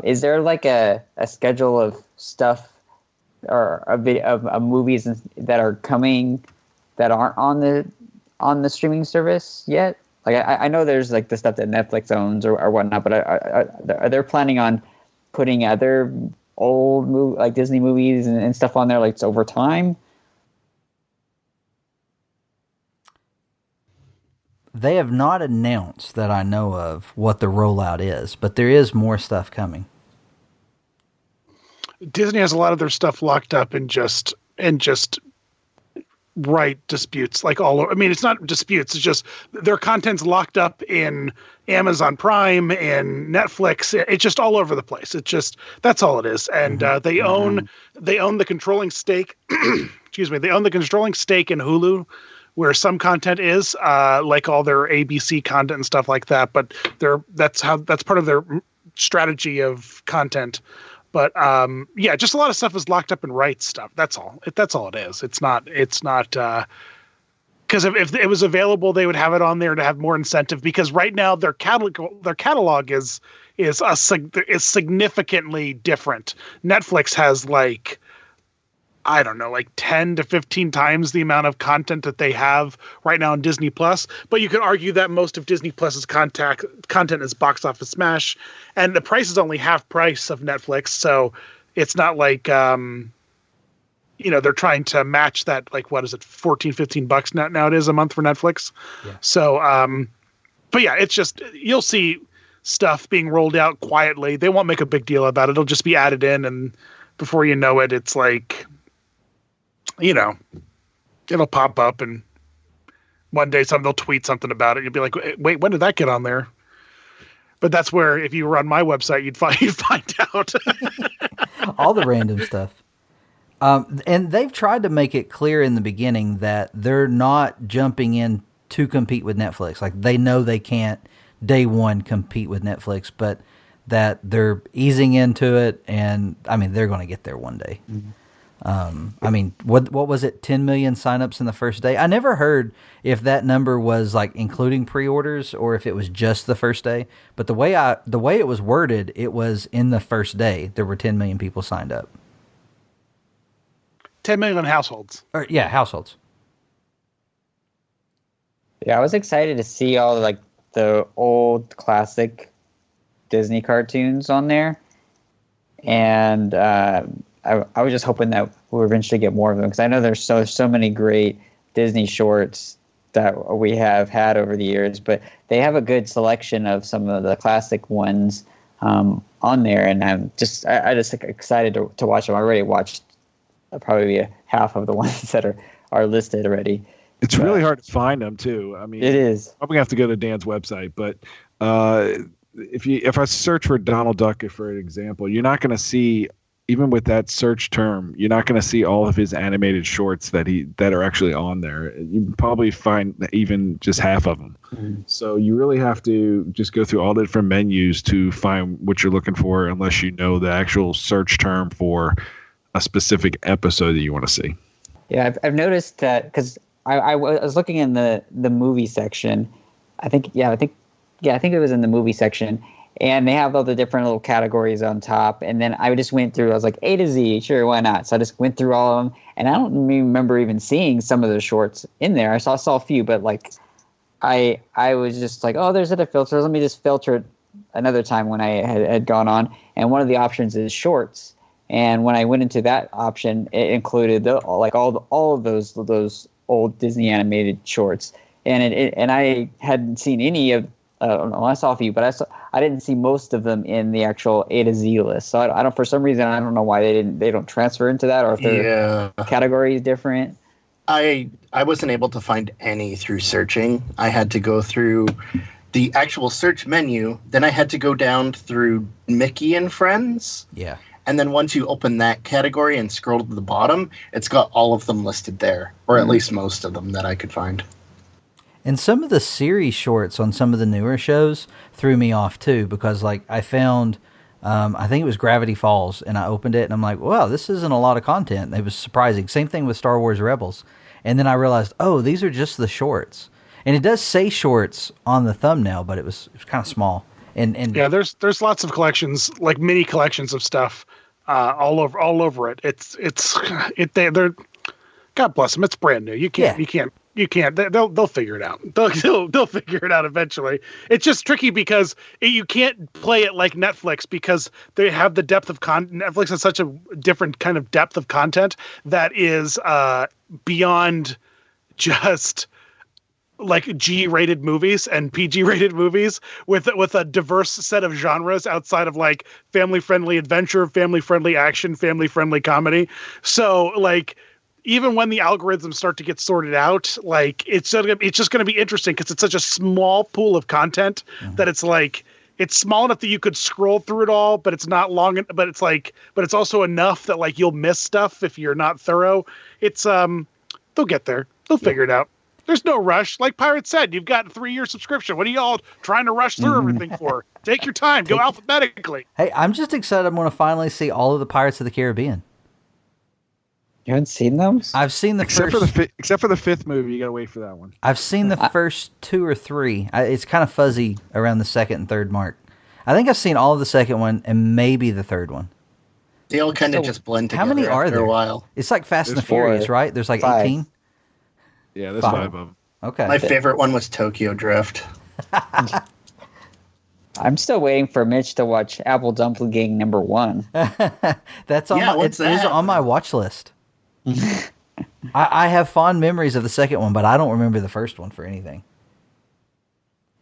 is there like a schedule of stuff or a bit of movies that are coming that aren't on the streaming service yet? Like I know there's like the stuff that Netflix owns or whatnot, but are they planning on putting other old like Disney movies and stuff on there like it's over time? They have not announced that I know of what the rollout is, but there is more stuff coming. Disney has a lot of their stuff locked up in just right disputes, like all over. I mean, it's not disputes, it's just their content's locked up in Amazon Prime and Netflix. It's just all over the place. It's just, that's all it is. And they own the controlling stake. Excuse me. They own the controlling stake in Hulu, where some content is like all their ABC content and stuff like that. But that's part of their strategy of content. But yeah, just a lot of stuff is locked up in rights stuff. That's all. That's all it is. It's not because if it was available, they would have it on there to have more incentive. Because right now their catalog is significantly different. Netflix has like, I don't know, like 10 to 15 times the amount of content that they have right now on Disney Plus. But you could argue that most of Disney Plus's content is box office smash, and the price is only half price of Netflix. So it's not like, they're trying to match that, like, what is it, $14-15 now it is a month for Netflix. Yeah. So, but yeah, it's just, you'll see stuff being rolled out quietly. They won't make a big deal about it. It'll just be added in, and before you know it, it's like, it'll pop up, and one day they'll tweet something about it. You'll be like, wait, when did that get on there? But that's where, if you were on my website, you'd find out. All the random stuff. And they've tried to make it clear in the beginning that they're not jumping in to compete with Netflix. Like, they know they can't day one compete with Netflix, but that they're easing into it, and I mean, they're going to get there one day. Mm-hmm. I mean, what was it? 10 million signups in the first day. I never heard if that number was like including pre-orders or if it was just the first day. But the way it was worded, it was in the first day there were 10 million people signed up. 10 million households. Households. Yeah, I was excited to see all like the old classic Disney cartoons on there, and I was just hoping that we'll eventually get more of them, because I know there's so many great Disney shorts that we have had over the years, but they have a good selection of some of the classic ones on there, and I'm just excited to watch them. I already watched probably half of the ones that are listed already, It's really hard to find them too. I mean, It is. probably have to go to Dan's website, but if I search for Donald Duck, for an example, you're not going to see, even with that search term, you're not going to see all of his animated shorts that are actually on there. You can probably find even just half of them. Mm-hmm. So you really have to just go through all the different menus to find what you're looking for, unless you know the actual search term for a specific episode that you want to see. Yeah, I've noticed that because I was looking in the movie section. I think it was in the movie section. And they have all the different little categories on top. And then I just went through, I was like, A to Z, sure, why not? So I just went through all of them. And I don't remember even seeing some of the shorts in there. I saw a few, but like I was just like, oh, there's other filters. Let me just filter it another time when I had gone on. And one of the options is shorts. And when I went into that option, it included all of those old Disney animated shorts. And I hadn't seen any of I saw a few, but I didn't see most of them in the actual A to Z list. So I don't, for some reason, I don't know why they don't transfer into that, or if their category is different. I wasn't able to find any through searching. I had to go through the actual search menu. Then I had to go down through Mickey and Friends. Yeah. And then once you open that category and scroll to the bottom, it's got all of them listed there, or at least most of them that I could find. And some of the series shorts on some of the newer shows threw me off too, because like I found, I think it was Gravity Falls, and I opened it and I'm like, wow, this isn't a lot of content. It was surprising. Same thing with Star Wars Rebels. And then I realized, oh, these are just the shorts. And it does say shorts on the thumbnail, but it was kind of small. And yeah, there's lots of collections, like mini collections of stuff all over it. They're God bless them. It's brand new. You can't. They'll figure it out. They'll figure it out eventually. It's just tricky because you can't play it like Netflix, because they have the depth of Netflix has such a different kind of depth of content that is beyond just like G-rated movies and PG-rated movies with a diverse set of genres outside of like family-friendly adventure, family-friendly action, family-friendly comedy. So like, even when the algorithms start to get sorted out, like it's just going to be interesting because it's such a small pool of content that it's like, it's small enough that you could scroll through it all, but it's not long. But it's also enough that like you'll miss stuff if you're not thorough. It's they'll get there. They'll figure it out. There's no rush. Like Pirate said, you've got a 3-year subscription. What are you all trying to rush through everything for? Take your time. Go alphabetically. Hey, I'm just excited. I'm going to finally see all of the Pirates of the Caribbean. You haven't seen those? I've seen the except for the fifth movie. You gotta wait for that one. I've seen the first 2 or 3. It's kind of fuzzy around the second and third mark. I think I've seen all of the second one and maybe the third one. They all kind of just blend together. How many are there? A while. It's like Fast and the Furious, right? There's like 5. 18. Yeah, there's 5 of them. Okay. My favorite one was Tokyo Drift. I'm still waiting for Mitch to watch Apple Dumpling Gang #1. That's on it is on my watch list. I have fond memories of the second one, but I don't remember the first one for anything.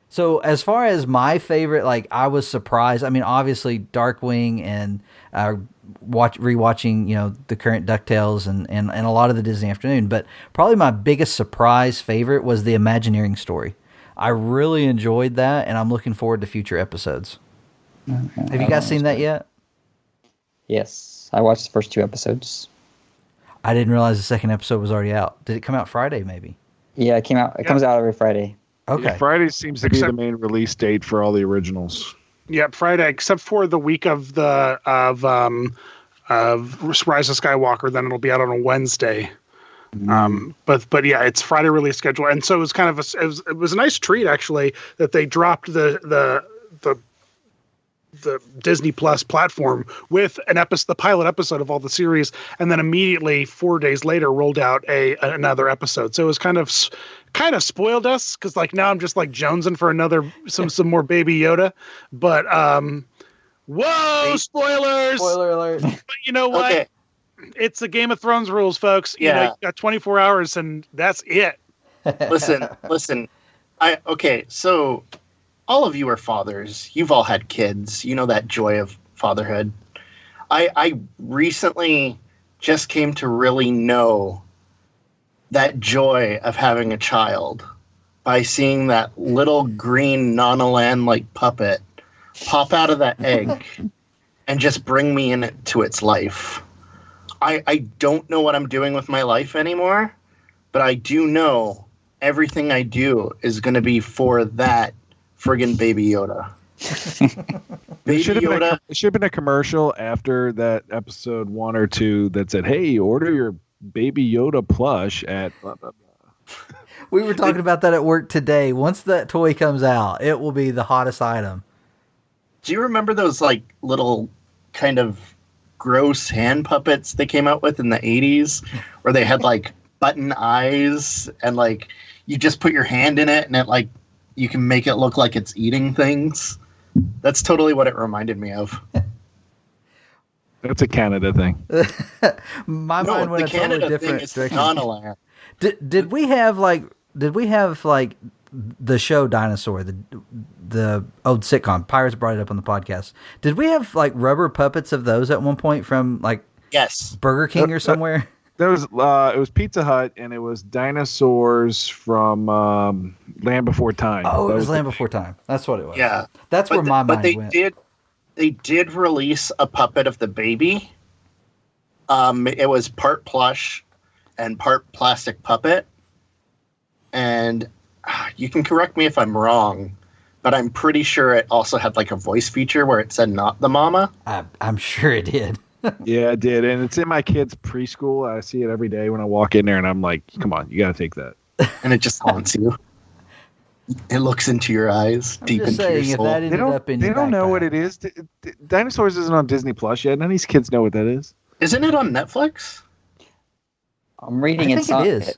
So as far as my favorite, like I was surprised. I mean, obviously Darkwing and rewatching, the current DuckTales and a lot of the Disney Afternoon. But probably my biggest surprise favorite was the Imagineering story. I really enjoyed that, and I'm looking forward to future episodes. Have you guys seen that yet? Yes, I watched the first 2 episodes. I didn't realize the second episode was already out. Did it come out Friday, maybe? Yeah, it came out. It comes out every Friday. Okay. Yeah, Friday seems to be the main release date for all the originals. Yeah, Friday, except for the week of Rise of Skywalker. Then it'll be out on a Wednesday. But yeah, it's Friday release schedule, and so it was kind of it was a nice treat actually that they dropped the Disney Plus platform with the pilot episode of all the series, and then immediately 4 days later rolled out another episode. So it was kind of spoiled us, because like now I'm just like jonesing for some more Baby Yoda. But whoa, spoilers! Spoiler alert! But you know what? Okay. It's a Game of Thrones rules, folks. Yeah. You got 24 hours, and that's it. Listen. So all of you are fathers. You've all had kids. You know that joy of fatherhood. I recently just came to really know that joy of having a child by seeing that little green Nanaland-like puppet pop out of that egg and just bring me into its life. I don't know what I'm doing with my life anymore, but I do know everything I do is going to be for that friggin' Baby Yoda. It should have been a commercial after that episode 1 or 2 that said, "Hey, order your Baby Yoda plush at blah, blah, blah." We were talking about that at work today. Once that toy comes out, it will be the hottest item. Do you remember those like little kind of gross hand puppets they came out with in the 80s where they had like button eyes and like you just put your hand in it and it like you can make it look like it's eating things? That's totally what it reminded me of. That's a Canada thing. My mind went a totally different direction. Nanaland. Did we have like the show Dinosaur, the old sitcom? Pirates brought it up on the podcast. Did we have like rubber puppets of those at one point from like Burger King or somewhere? There was it was Pizza Hut and it was dinosaurs from Land Before Time. Oh, it was Land Before Time. That's what it was. Yeah, that's where my mind went. They did release a puppet of the baby. It was part plush and part plastic puppet. And you can correct me if I'm wrong, but I'm pretty sure it also had like a voice feature where it said "not the mama." I'm sure it did. Yeah, it did. And it's in my kids' preschool. I see it every day when I walk in there and I'm like, come on, you got to take that. And it just haunts you. It looks into your eyes, deep into your soul. They don't know what it is. Dinosaurs isn't on Disney Plus yet. None of these kids know what that is. Isn't it on Netflix? I'm reading it is.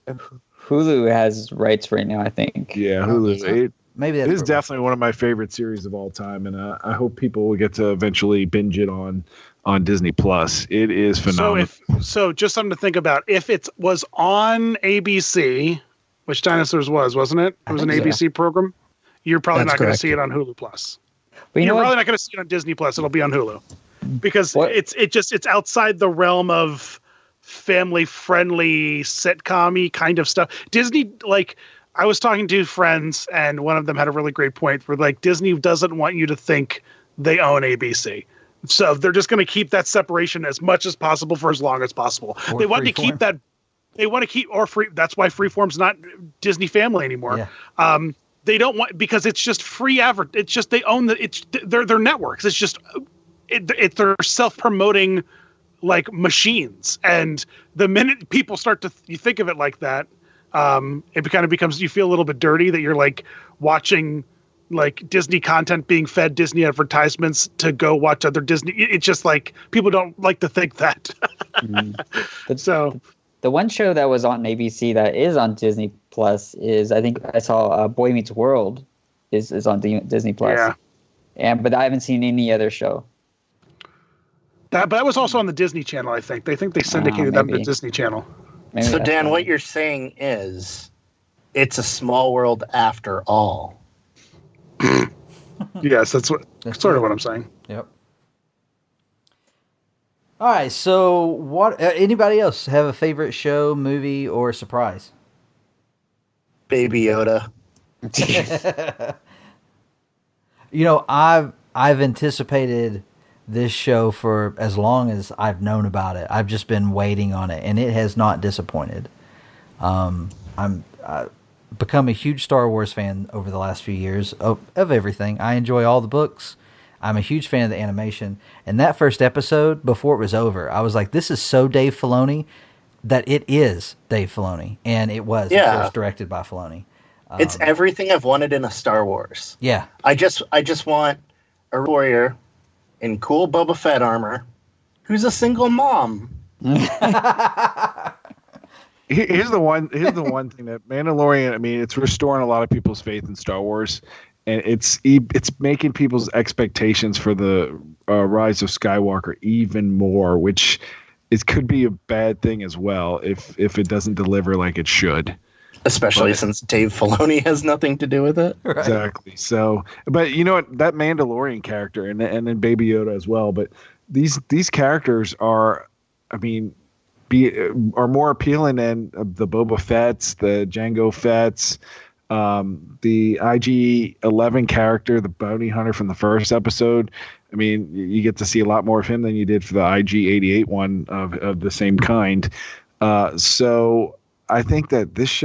Hulu has rights right now, I think. Yeah, Hulu. Maybe it is definitely one of my favorite series of all time, and I hope people will get to eventually binge it on Disney Plus. It is phenomenal. So just something to think about. If it was on ABC, which Dinosaurs wasn't it? It was an ABC program. You're probably not going to see it on Hulu Plus. But you're probably not going to see it on Disney Plus. It'll be on Hulu because it's outside the realm of family friendly sitcom-y kind of stuff. Disney, like, I was talking to friends and one of them had a really great point where like Disney doesn't want you to think they own ABC. So they're just going to keep that separation as much as possible for as long as possible. They want to keep that. They want to keep free. That's why Freeform's not Disney Family anymore. Yeah. They don't want, because it's just free it's just they own their networks. It's just they're self-promoting like machines. And the minute people start to you think of it like that, it kind of becomes, you feel a little bit dirty that you're like watching like Disney content being fed Disney advertisements to go watch other Disney. It's just like people don't like to think that. So the one show that was on ABC that is on Disney Plus is, I think I saw Boy Meets World is on Disney Plus. Yeah. But I haven't seen any other show. But that was also on the Disney Channel, I think. They syndicated that on the Disney Channel. Maybe so Dan, what you're saying is it's a small world after all. Yes, that's sort of what I'm saying. Yep. All right, so what? Anybody else have a favorite show, movie, or surprise? Baby Yoda. You know, I've anticipated this show for as long as I've known about it. I've just been waiting on it, and it has not disappointed. I've become a huge Star Wars fan over the last few years of everything. I enjoy all the books. I'm a huge fan of the animation. And that first episode, before it was over, I was like, this is so Dave Filoni that it is Dave Filoni. And it was, of course, directed by Filoni. It's everything I've wanted in a Star Wars. Yeah. I just want a warrior in cool Boba Fett armor who's a single mom. Here's the one thing that Mandalorian, I mean, it's restoring a lot of people's faith in Star Wars, and it's making people's expectations for the Rise of Skywalker even more, which could be a bad thing as well if it doesn't deliver like it should. Especially since Dave Filoni has nothing to do with it. Right. Exactly. So, but you know what? That Mandalorian character and then Baby Yoda as well. But these characters are, I mean, are more appealing than the Boba Fett's, the Jango Fett's, the IG-11 character, the bounty hunter from the first episode. I mean, you get to see a lot more of him than you did for the IG-88 one of the same kind. So I think that this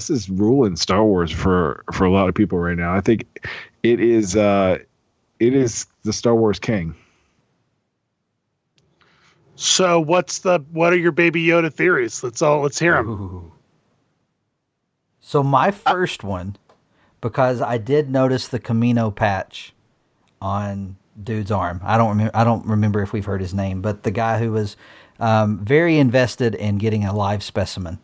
is ruling Star Wars for a lot of people right now. I think it is the Star Wars king. So what are your Baby Yoda theories? Let's hear them. Ooh. So my first one, because I did notice the Camino patch on dude's arm. I don't remember if we've heard his name, but the guy who was very invested in getting a live specimen.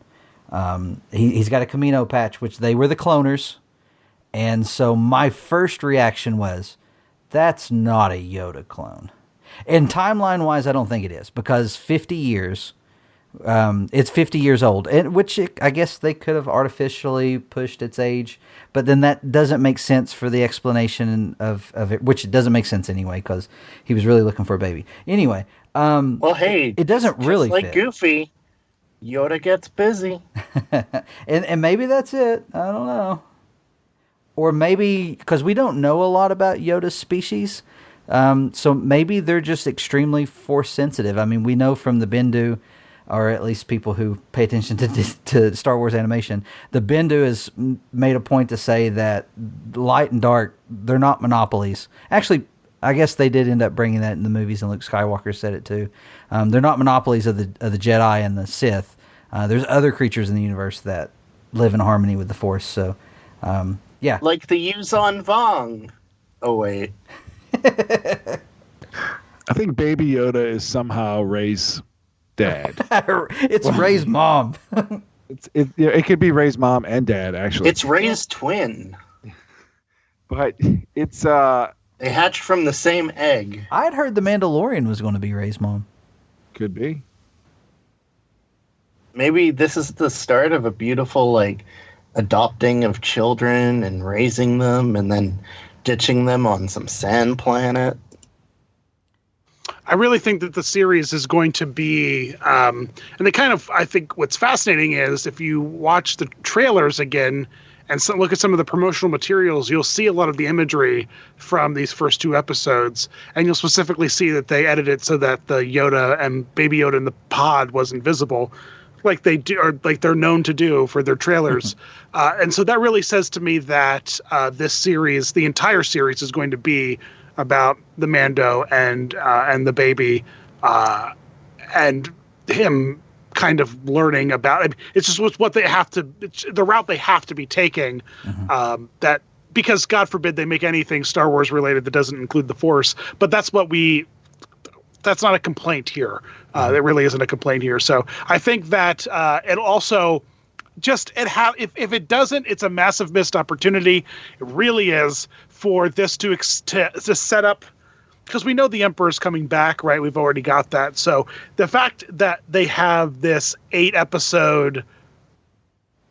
He's got a Camino patch, which they were the cloners. And so my first reaction was, that's not a Yoda clone. And timeline-wise, I don't think it is, because 50 years, it's 50 years old, and I guess they could have artificially pushed its age, but then that doesn't make sense for the explanation of it, which it doesn't make sense anyway, because he was really looking for a baby. Anyway, well, hey, it doesn't really like fit. Goofy, Yoda gets busy. and maybe that's it. I don't know. Or maybe, because we don't know a lot about Yoda's species, so maybe they're just extremely force sensitive. I mean, we know from the Bendu, or at least people who pay attention to Star Wars animation, the Bendu has made a point to say that light and dark, they're not monopolies. Actually, I guess they did end up bringing that in the movies, and Luke Skywalker said it too. They're not monopolies of the Jedi and the Sith. There's other creatures in the universe that live in harmony with the Force. So, yeah, like the Yuzon Vong. Oh wait, I think Baby Yoda is somehow Rey's dad. It's Rey's mom. It could be Rey's mom and dad, actually. It's Rey's twin. But it's they hatched from the same egg. I had heard the Mandalorian was going to be Rey's mom. Could be. Maybe this is the start of a beautiful, like, adopting of children and raising them and then ditching them on some sand planet. I really think that the series is going to be, and they kind of, I think what's fascinating is if you watch the trailers again and look at some of the promotional materials, you'll see a lot of the imagery from these first two episodes, and you'll specifically see that they edited so that the Yoda and Baby Yoda in the pod wasn't visible, like they do, or like they're known to do for their trailers. And so that really says to me that this series, the entire series, is going to be about the Mando and the baby, and him kind of learning about it. It's just what they have to, the route they have to be taking. That, because God forbid they make anything Star Wars related that doesn't include the Force. But that's what that's not a complaint here. There really isn't a complaint here. So I think that it also just if it doesn't, it's a massive missed opportunity. It really is, for this to set up, because we know the Emperor's coming back, right? We've already got that. So the fact that they have this 8-episode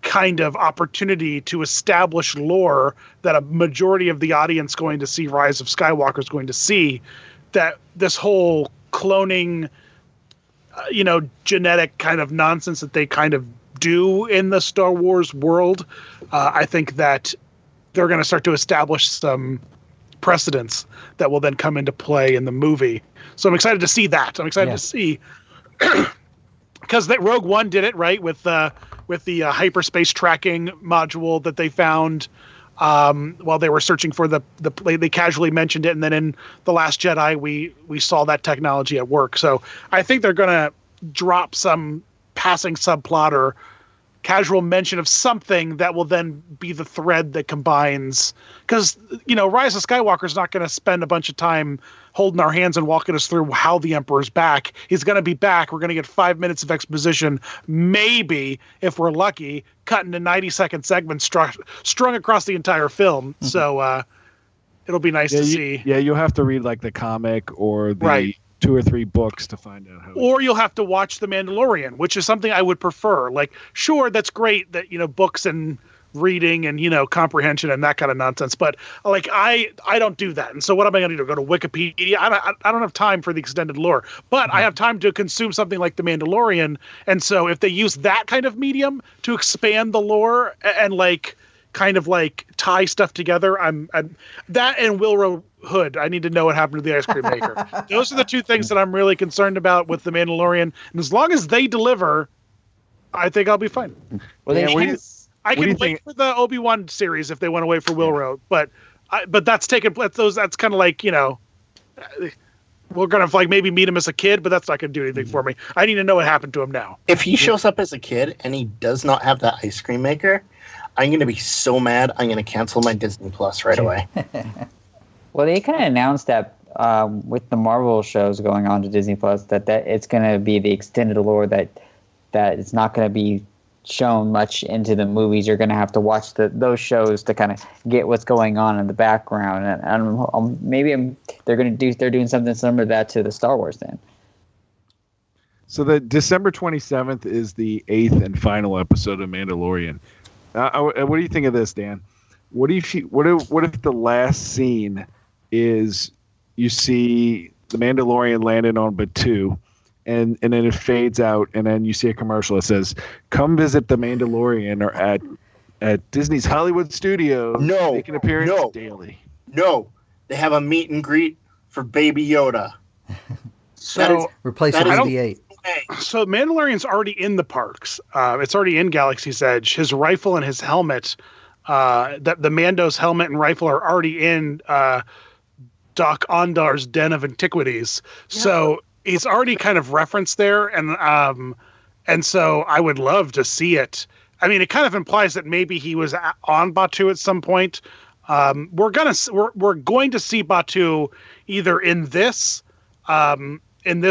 kind of opportunity to establish lore that a majority of the audience going to see Rise of Skywalker is going to see, that this whole cloning, genetic kind of nonsense that they kind of do in the Star Wars world, I think that they're going to start to establish some precedents that will then come into play in the movie. So I'm excited to see that. I'm excited to see, because that Rogue One did it right with the hyperspace tracking module that they found while they were searching for they casually mentioned it, and then in The Last Jedi we saw that technology at work. So I think they're going to drop some passing subplot or casual mention of something that will then be the thread that combines, because Rise of Skywalker is not going to spend a bunch of time holding our hands and walking us through how the Emperor's back. He's going to be back. We're going to get 5 minutes of exposition, maybe, if we're lucky, cut into 90-second segments strung across the entire film. Mm-hmm. So it'll be nice to see. Yeah, you'll have to read like the comic or the 2 or 3 books to find out how. Or you'll have to watch The Mandalorian, which is something I would prefer. Like, sure, that's great that books and reading and, comprehension and that kind of nonsense. But like, I don't do that. And so what am I going to do? Go to Wikipedia? I don't have time for the extended lore, but I have time to consume something like The Mandalorian. And so if they use that kind of medium to expand the lore and like, kind of like tie stuff together, I'm that and Wilro Hood. I need to know what happened to the ice cream maker. Those are the two things that I'm really concerned about with The Mandalorian. And as long as they deliver, I think I'll be fine. Well, I can wait for the Obi-Wan series if they want to wait for Wilro, but that's taking that's kind of like, we're gonna like maybe meet him as a kid, but that's not gonna do anything for me. I need to know what happened to him now. If he shows up as a kid and he does not have that ice cream maker, I'm gonna be so mad. I'm gonna cancel my Disney Plus right away. Well, they kind of announced that with the Marvel shows going on to Disney Plus that it's gonna be the extended lore that it's not gonna be shown much into the movies. You're going to have to watch those shows to kind of get what's going on in the background, and they're doing something similar to that to the Star Wars then. So the December 27th is the 8th and final episode of Mandalorian. What do you think of this, Dan? What if the last scene is you see the Mandalorian landing on Batuu, and then it fades out, and then you see a commercial that says, "Come visit the Mandalorian or at Disney's Hollywood Studios. No, make an appearance daily." No, they have a meet and greet for Baby Yoda. So replace it with BB-8. So Mandalorian's already in the parks. It's already in Galaxy's Edge. His rifle and his helmet, that the Mando's helmet and rifle are already in Doc Ondar's Den of Antiquities. Yeah. So it's already kind of referenced there, and so I would love to see it. I mean, it kind of implies that maybe he was on Batuu at some point. We're going to see Batuu either in this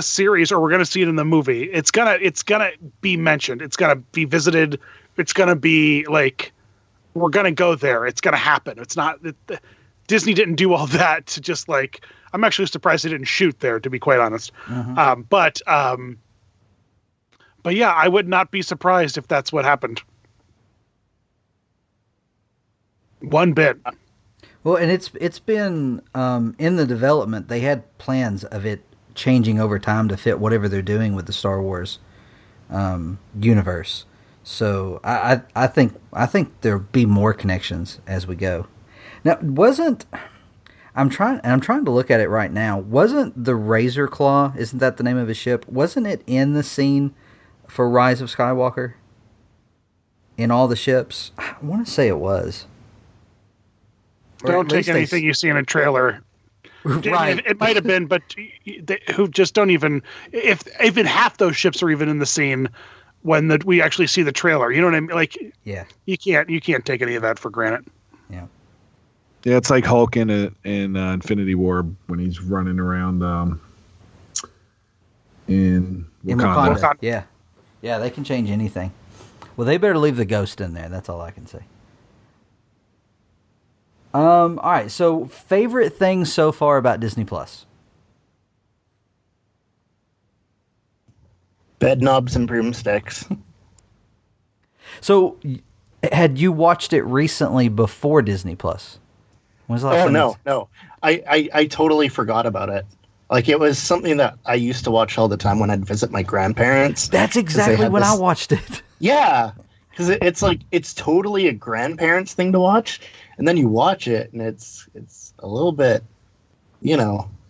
series, or we're going to see it in the movie. It's gonna be mentioned. It's gonna be visited. It's gonna be like, we're gonna go there. It's gonna happen. It's not Disney didn't do all that to just like. I'm actually surprised they didn't shoot there, to be quite honest. Mm-hmm. But yeah, I would not be surprised if that's what happened. One bit. Well, and it's been in the development. They had plans of it changing over time to fit whatever they're doing with the Star Wars universe. So I think there'll be more connections as we go. Now, I'm trying to look at it right now. Wasn't the Razor Claw, isn't that the name of his ship? Wasn't it in the scene for Rise of Skywalker? In all the ships? I want to say it was. Don't take anything you see in a trailer. Right. It might have been, but who just don't even, if even half those ships are even in the scene when we actually see the trailer. You know what I mean? Like, yeah, you can't take any of that for granted. Yeah. Yeah, it's like Hulk in Infinity War when he's running around in Wakanda. Yeah. Yeah, they can change anything. Well, they better leave the ghost in there. That's all I can say. All right, so favorite things so far about Disney Plus? Bed knobs and broomsticks. So, had you watched it recently before Disney Plus? No. I totally forgot about it. Like, it was something that I used to watch all the time when I'd visit my grandparents. That's exactly when I watched it. Yeah, because it's totally a grandparents thing to watch, and then you watch it and it's a little bit,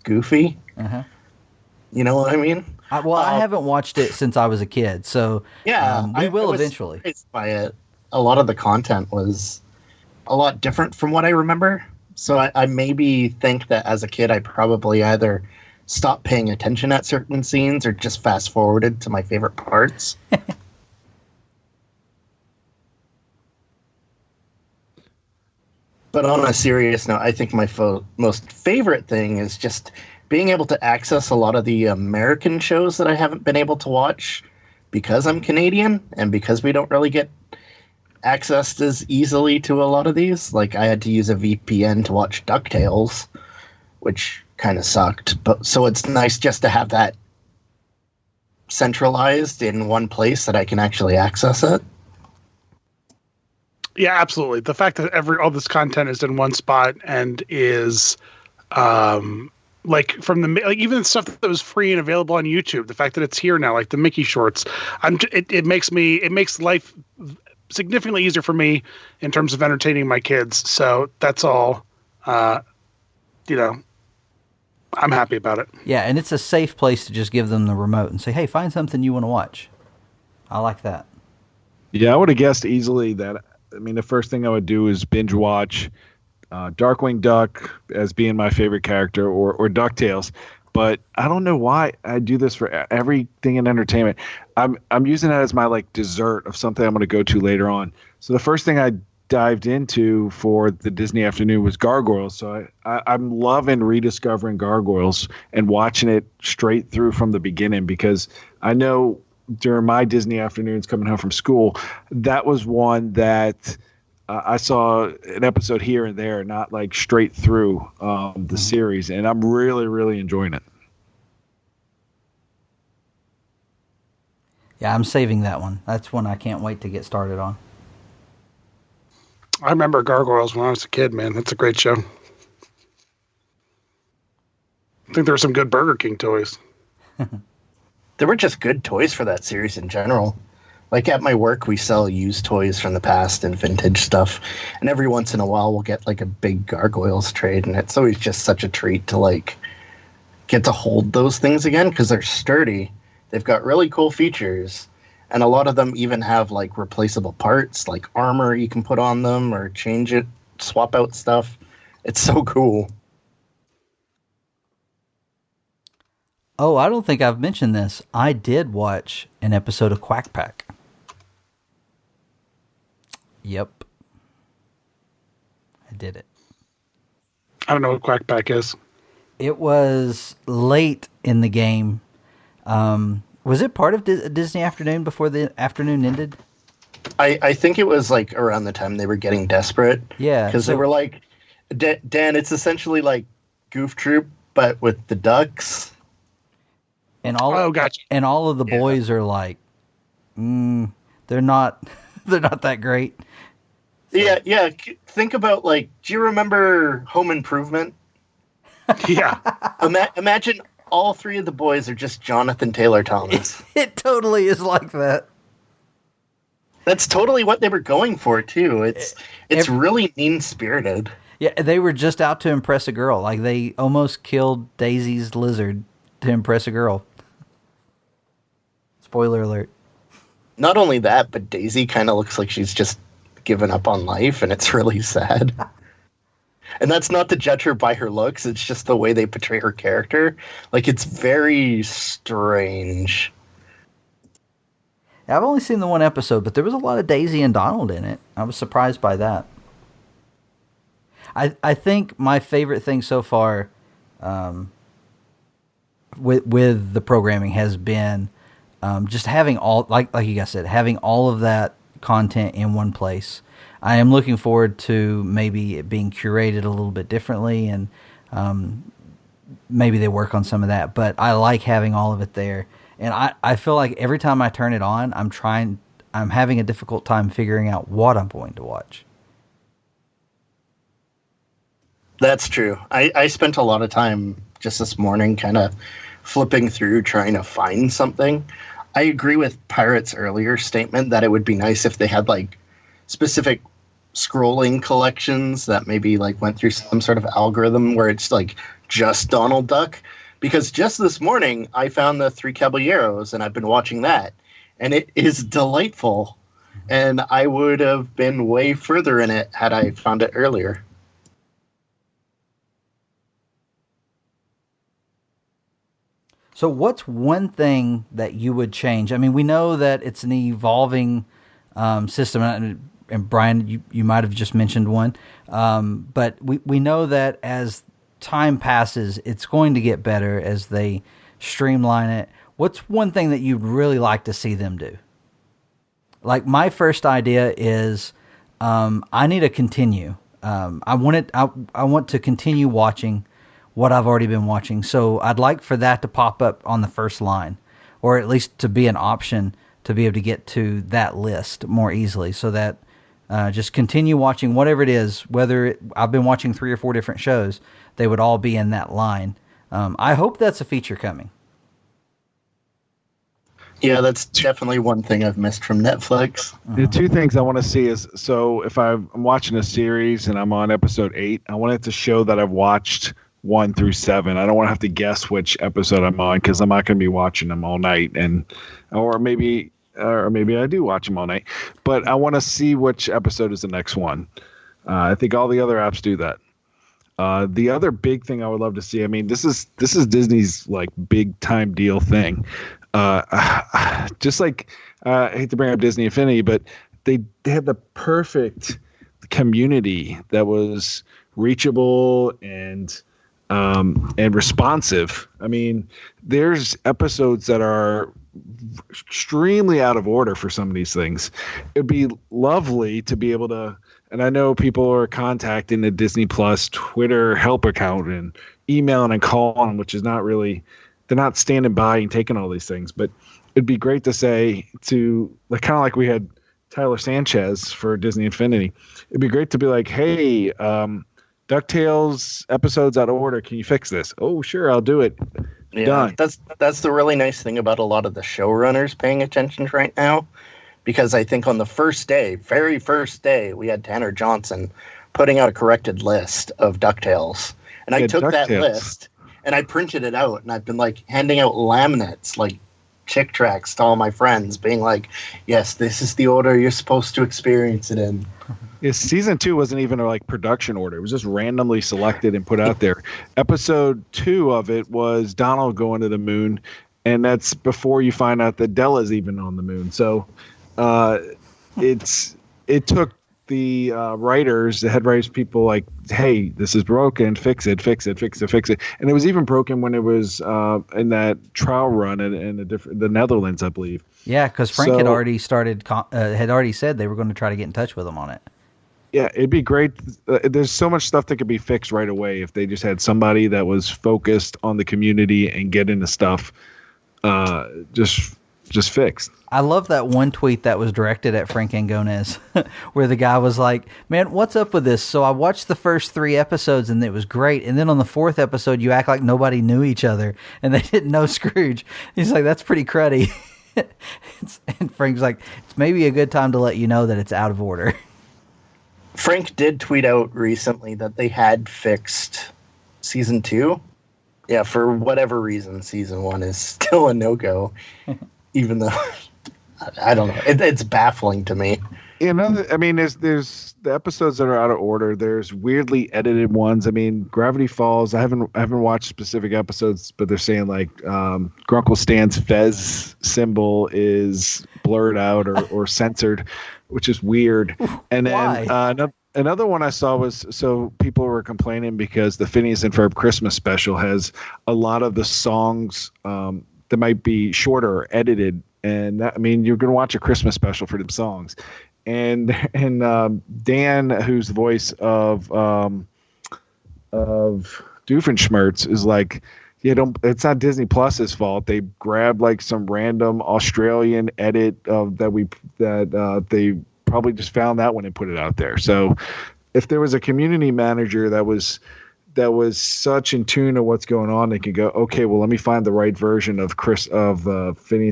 goofy. Uh-huh. You know what I mean? I haven't watched it since I was a kid, so yeah, we will eventually. By it, a lot of the content was a lot different from what I remember. So I maybe think that as a kid, I probably either stopped paying attention at certain scenes or just fast forwarded to my favorite parts. But on a serious note, I think my most favorite thing is just being able to access a lot of the American shows that I haven't been able to watch because I'm Canadian and because we don't really get accessed as easily to a lot of these. Like, I had to use a VPN to watch Ducktales, which kind of sucked. But so it's nice just to have that centralized in one place that I can actually access it. Yeah, absolutely. The fact that all this content is in one spot and is like from the like even stuff that was free and available on YouTube, the fact that it's here now, like the Mickey shorts, it makes life significantly easier for me in terms of entertaining my kids. So that's all, I'm happy about it. Yeah, and it's a safe place to just give them the remote and say, hey, find something you want to watch. I like that. Yeah, I would have guessed easily that. I mean, the first thing I would do is binge watch Darkwing Duck as being my favorite character, or DuckTales. But I don't know why I do this for everything in entertainment. I'm using that as my like dessert of something I'm going to go to later on. So the first thing I dived into for the Disney afternoon was Gargoyles. So I'm loving rediscovering Gargoyles and watching it straight through from the beginning, because I know during my Disney afternoons coming home from school, that was one that I saw an episode here and there, not like straight through the series, and I'm really, really enjoying it. Yeah, I'm saving that one. That's one I can't wait to get started on. I remember Gargoyles when I was a kid, man. That's a great show. I think there were some good Burger King toys. There were just good toys for that series in general. Like at my work, we sell used toys from the past and vintage stuff. And every once in a while, we'll get like a big Gargoyles trade. And it's always just such a treat to like get to hold those things again, because they're sturdy. They've got really cool features. And a lot of them even have like replaceable parts, like armor you can put on them or change it, swap out stuff. It's so cool. Oh, I don't think I've mentioned this. I did watch an episode of Quack Pack. Yep. I did it. I don't know what Quack Pack is. It was late in the game. Was it part of Disney Afternoon before the afternoon ended? I think it was like around the time they were getting desperate. Yeah. Because they were like, Dan, it's essentially like Goof Troop, but with the ducks. And gotcha. And all of the boys are like, they're not that great. So. Yeah. Think about like, do you remember Home Improvement? Yeah. Imagine all three of the boys are just Jonathan Taylor Thomas. It totally is like that. That's totally what they were going for too. It's really mean-spirited. Yeah, they were just out to impress a girl. Like they almost killed Daisy's lizard to impress a girl. Spoiler alert. Not only that, but Daisy kind of looks like she's just given up on life, and it's really sad. And that's not to judge her by her looks. It's just the way they portray her character. Like, it's very strange. I've only seen the one episode, but there was a lot of Daisy and Donald in it. I was surprised by that. I think my favorite thing so far with the programming has been just having all, like you guys said, having all of that content in one place. I am looking forward to maybe it being curated a little bit differently, and maybe they work on some of that. But I like having all of it there, and I feel like every time I turn it on, I'm having a difficult time figuring out what I'm going to watch. That's true. I spent a lot of time just this morning kind of flipping through trying to find something. I agree with Pirate's earlier statement that it would be nice if they had like specific scrolling collections that maybe like went through some sort of algorithm where it's like just Donald Duck. Because just this morning I found the Three Caballeros and I've been watching that, and it is delightful. And I would have been way further in it had I found it earlier. So what's one thing that you would change? I mean, we know that it's an evolving system, and Brian, you might have just mentioned one, but we know that as time passes, it's going to get better as they streamline it. What's one thing that you'd really like to see them do? Like my first idea is I need to continue. I want to continue watching what I've already been watching. So I'd like for that to pop up on the first line, or at least to be an option to be able to get to that list more easily, so that Just continue watching whatever it is. I've been watching 3 or 4 different shows, they would all be in that line. I hope that's a feature coming. Yeah, that's definitely one thing I've missed from Netflix. The 2 things I want to see is, so if I'm watching a series and I'm on episode 8, I want it to show that I've watched 1 through 7. I don't want to have to guess which episode I'm on, because I'm not going to be watching them all night, or maybe I do watch them all night. But I want to see which episode is the next one. I think all the other apps do that. The other big thing I would love to see, I mean, this is Disney's like big time deal thing. Just like I hate to bring up Disney Infinity, but they had the perfect community that was reachable and responsive. I mean, there's episodes that are extremely out of order for some of these things. It'd be lovely to be able to, and I know people are contacting the Disney Plus Twitter help account and emailing and calling, which is not really, they're not standing by and taking all these things, but it'd be great to say to, like, kind of like we had Tyler Sanchez for Disney Infinity. It'd be great to be like, hey, DuckTales episodes out of order. Can you fix this? Oh, sure, I'll do it. Yeah, Done. that's the really nice thing about a lot of the showrunners paying attention right now, because I think on the very first day, we had Tanner Johnson putting out a corrected list of DuckTales, and I took that list and I printed it out, and I've been like handing out laminates, like Chick tracks, to all my friends, being like, yes, this is the order you're supposed to experience it in. Yeah, season 2 wasn't even a like production order. It was just randomly selected and put out there. Episode 2 of it was Donald going to the moon, and that's before you find out that Della's even on the moon. So it took the writers, the head writers, people like, hey, this is broken, fix it. And it was even broken when it was in that trial run in the Netherlands, I believe. Yeah, because Frank had already said they were going to try to get in touch with him on it. Yeah, it'd be great. There's so much stuff that could be fixed right away if they just had somebody that was focused on the community and getting the stuff just fixed. I love that one tweet that was directed at Frank Angones where the guy was like, man, what's up with this? So I watched the first 3 episodes and it was great. And then on the 4th episode, you act like nobody knew each other and they didn't know Scrooge. He's like, that's pretty cruddy. And Frank's like, it's maybe a good time to let you know that it's out of order. Frank did tweet out recently that they had fixed season 2. Yeah, for whatever reason, season 1 is still a no-go, even though, I don't know. It's baffling to me. You know, I mean, there's the episodes that are out of order. There's weirdly edited ones. I mean, Gravity Falls. I haven't watched specific episodes, but they're saying like Grunkle Stan's Fez symbol is blurred out or censored, which is weird. And then another one I saw was, so people were complaining because the Phineas and Ferb Christmas special has a lot of the songs that might be shorter or edited. And that, I mean, you're going to watch a Christmas special for them songs. And Dan, who's the voice of Doofenshmirtz, is like, it's not Disney Plus's fault. They grabbed like some random Australian edit that they probably just found that one and put it out there. So if there was a community manager that was such in tune to what's going on, they could go, okay, well, let me find the right version of Phineas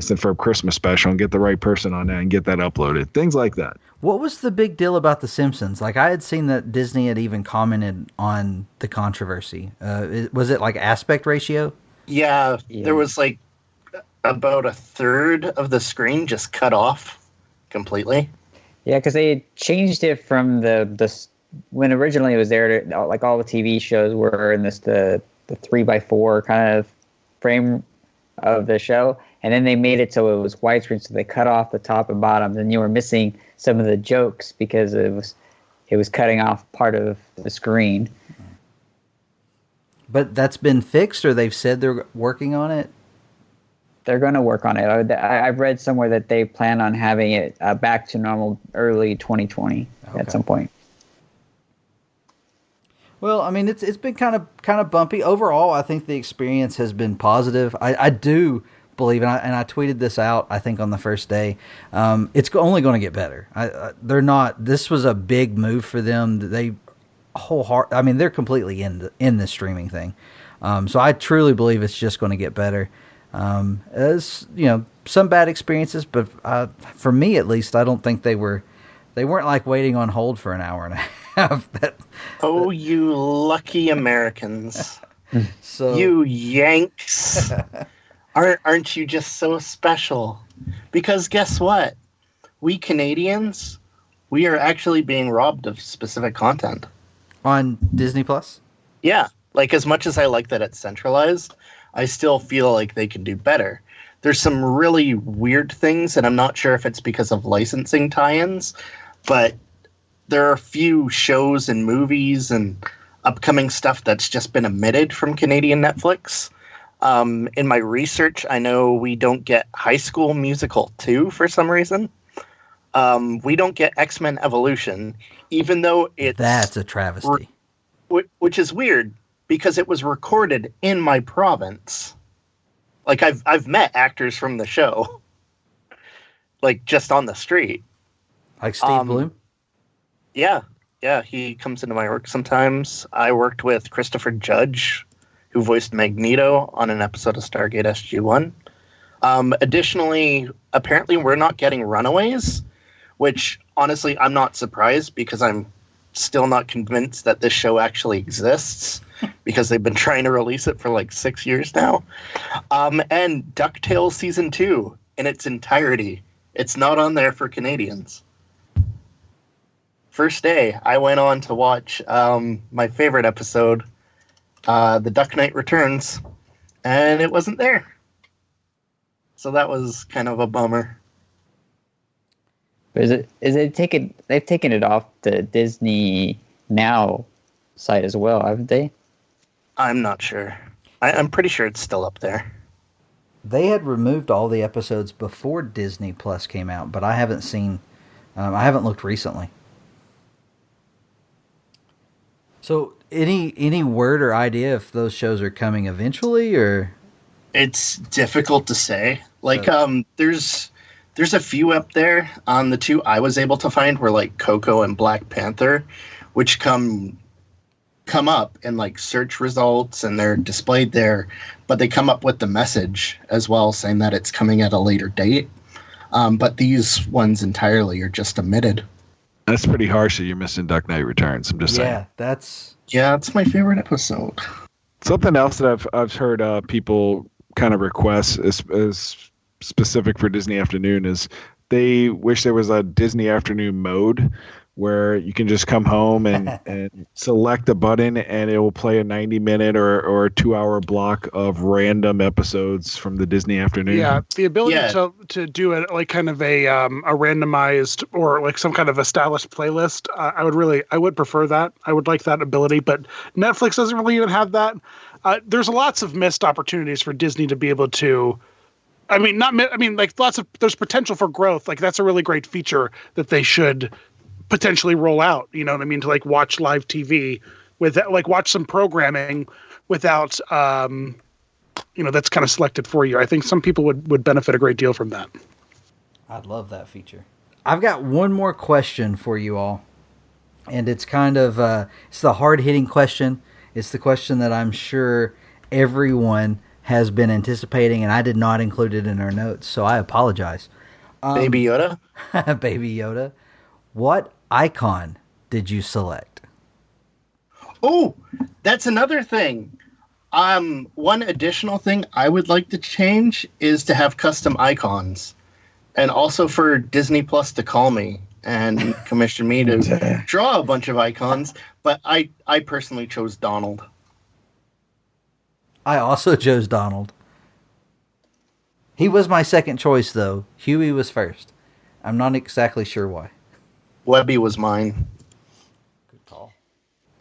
and Ferb Christmas special and get the right person on that and get that uploaded. Things like that. What was the big deal about The Simpsons? Like, I had seen that Disney had even commented on the controversy. Was it like aspect ratio? Yeah, there was like about a third of the screen just cut off completely. Yeah, because they changed it from the when originally it was there to, like, all the TV shows were in the 3x4 kind of frame of the show, and then they made it so it was widescreen, so they cut off the top and bottom, and you were missing some of the jokes because it was cutting off part of the screen. But that's been fixed, or they've said they're working on it? They're going to work on it. I've read somewhere that they plan on having it back to normal early 2020 at some point. Well, I mean, it's been kind of bumpy. Overall, I think the experience has been positive. I do believe, and I tweeted this out, I think on the first day, it's only going to get better. They're not. This was a big move for them. They're completely in this streaming thing. So I truly believe it's just going to get better. As some bad experiences, but for me at least, I don't think they weren't like waiting on hold for an hour and a half. You lucky Americans. So you Yanks. Aren't you just so special? Because guess what? We Canadians, we are actually being robbed of specific content. On Disney Plus? Yeah. Like, as much as I like that it's centralized, I still feel like they can do better. There's some really weird things, and I'm not sure if it's because of licensing tie-ins, but there are a few shows and movies and upcoming stuff that's just been omitted from Canadian Netflix. In my research, I know we don't get High School Musical 2 for some reason. We don't get X-Men Evolution, even though that's a travesty. Which is weird, because it was recorded in my province. Like, I've met actors from the show, like, just on the street. Like Steve Bloom? Yeah, he comes into my work sometimes. I worked with Christopher Judge, who voiced Magneto on an episode of Stargate SG-1. Additionally, apparently we're not getting Runaways, which, honestly, I'm not surprised, because I'm still not convinced that this show actually exists, because they've been trying to release it for like 6 years now. And DuckTales Season 2 in its entirety. It's not on there for Canadians. First day, I went on to watch my favorite episode, The Duck Knight Returns, and it wasn't there. So that was kind of a bummer. They've taken it off the Disney Now site as well, haven't they? I'm not sure. I'm pretty sure it's still up there. They had removed all the episodes before Disney Plus came out, but I haven't seen. I haven't looked recently. So, any word or idea if those shows are coming eventually, or? It's difficult to say. Like, there's a few up there. The two I was able to find were like Coco and Black Panther, which come up in like search results, and they're displayed there, but they come up with the message as well, saying that it's coming at a later date. But these ones entirely are just omitted. That's pretty harsh that you're missing Duck Knight Returns. I'm just saying. Yeah, it's my favorite episode. Something else that I've heard people kind of request is specific for Disney Afternoon is they wish there was a Disney Afternoon mode where you can just come home and select a button and it will play a 90-minute or a 2-hour block of random episodes from the Disney Afternoon. Yeah, the ability to do it like kind of a randomized or like some kind of established playlist. I would prefer that. I would like that ability, but Netflix doesn't really even have that. There's lots of missed opportunities for Disney to be able to. There's potential for growth. Like, that's a really great feature that they should potentially roll out, you know what I mean? To like watch live TV with like watch some programming without, that's kind of selected for you. I think some people would benefit a great deal from that. I'd love that feature. I've got one more question for you all, and it's kind of, it's the hard hitting question. It's the question that I'm sure everyone has been anticipating, and I did not include it in our notes, so I apologize. Baby Yoda? Baby Yoda. What icon did you select? Oh, that's another thing. One additional thing I would like to change is to have custom icons. And also for Disney Plus to call me and commission me to draw a bunch of icons. But I personally chose Donald. I also chose Donald. He was my second choice, though. Huey was first. I'm not exactly sure why. Webby was mine. Good call.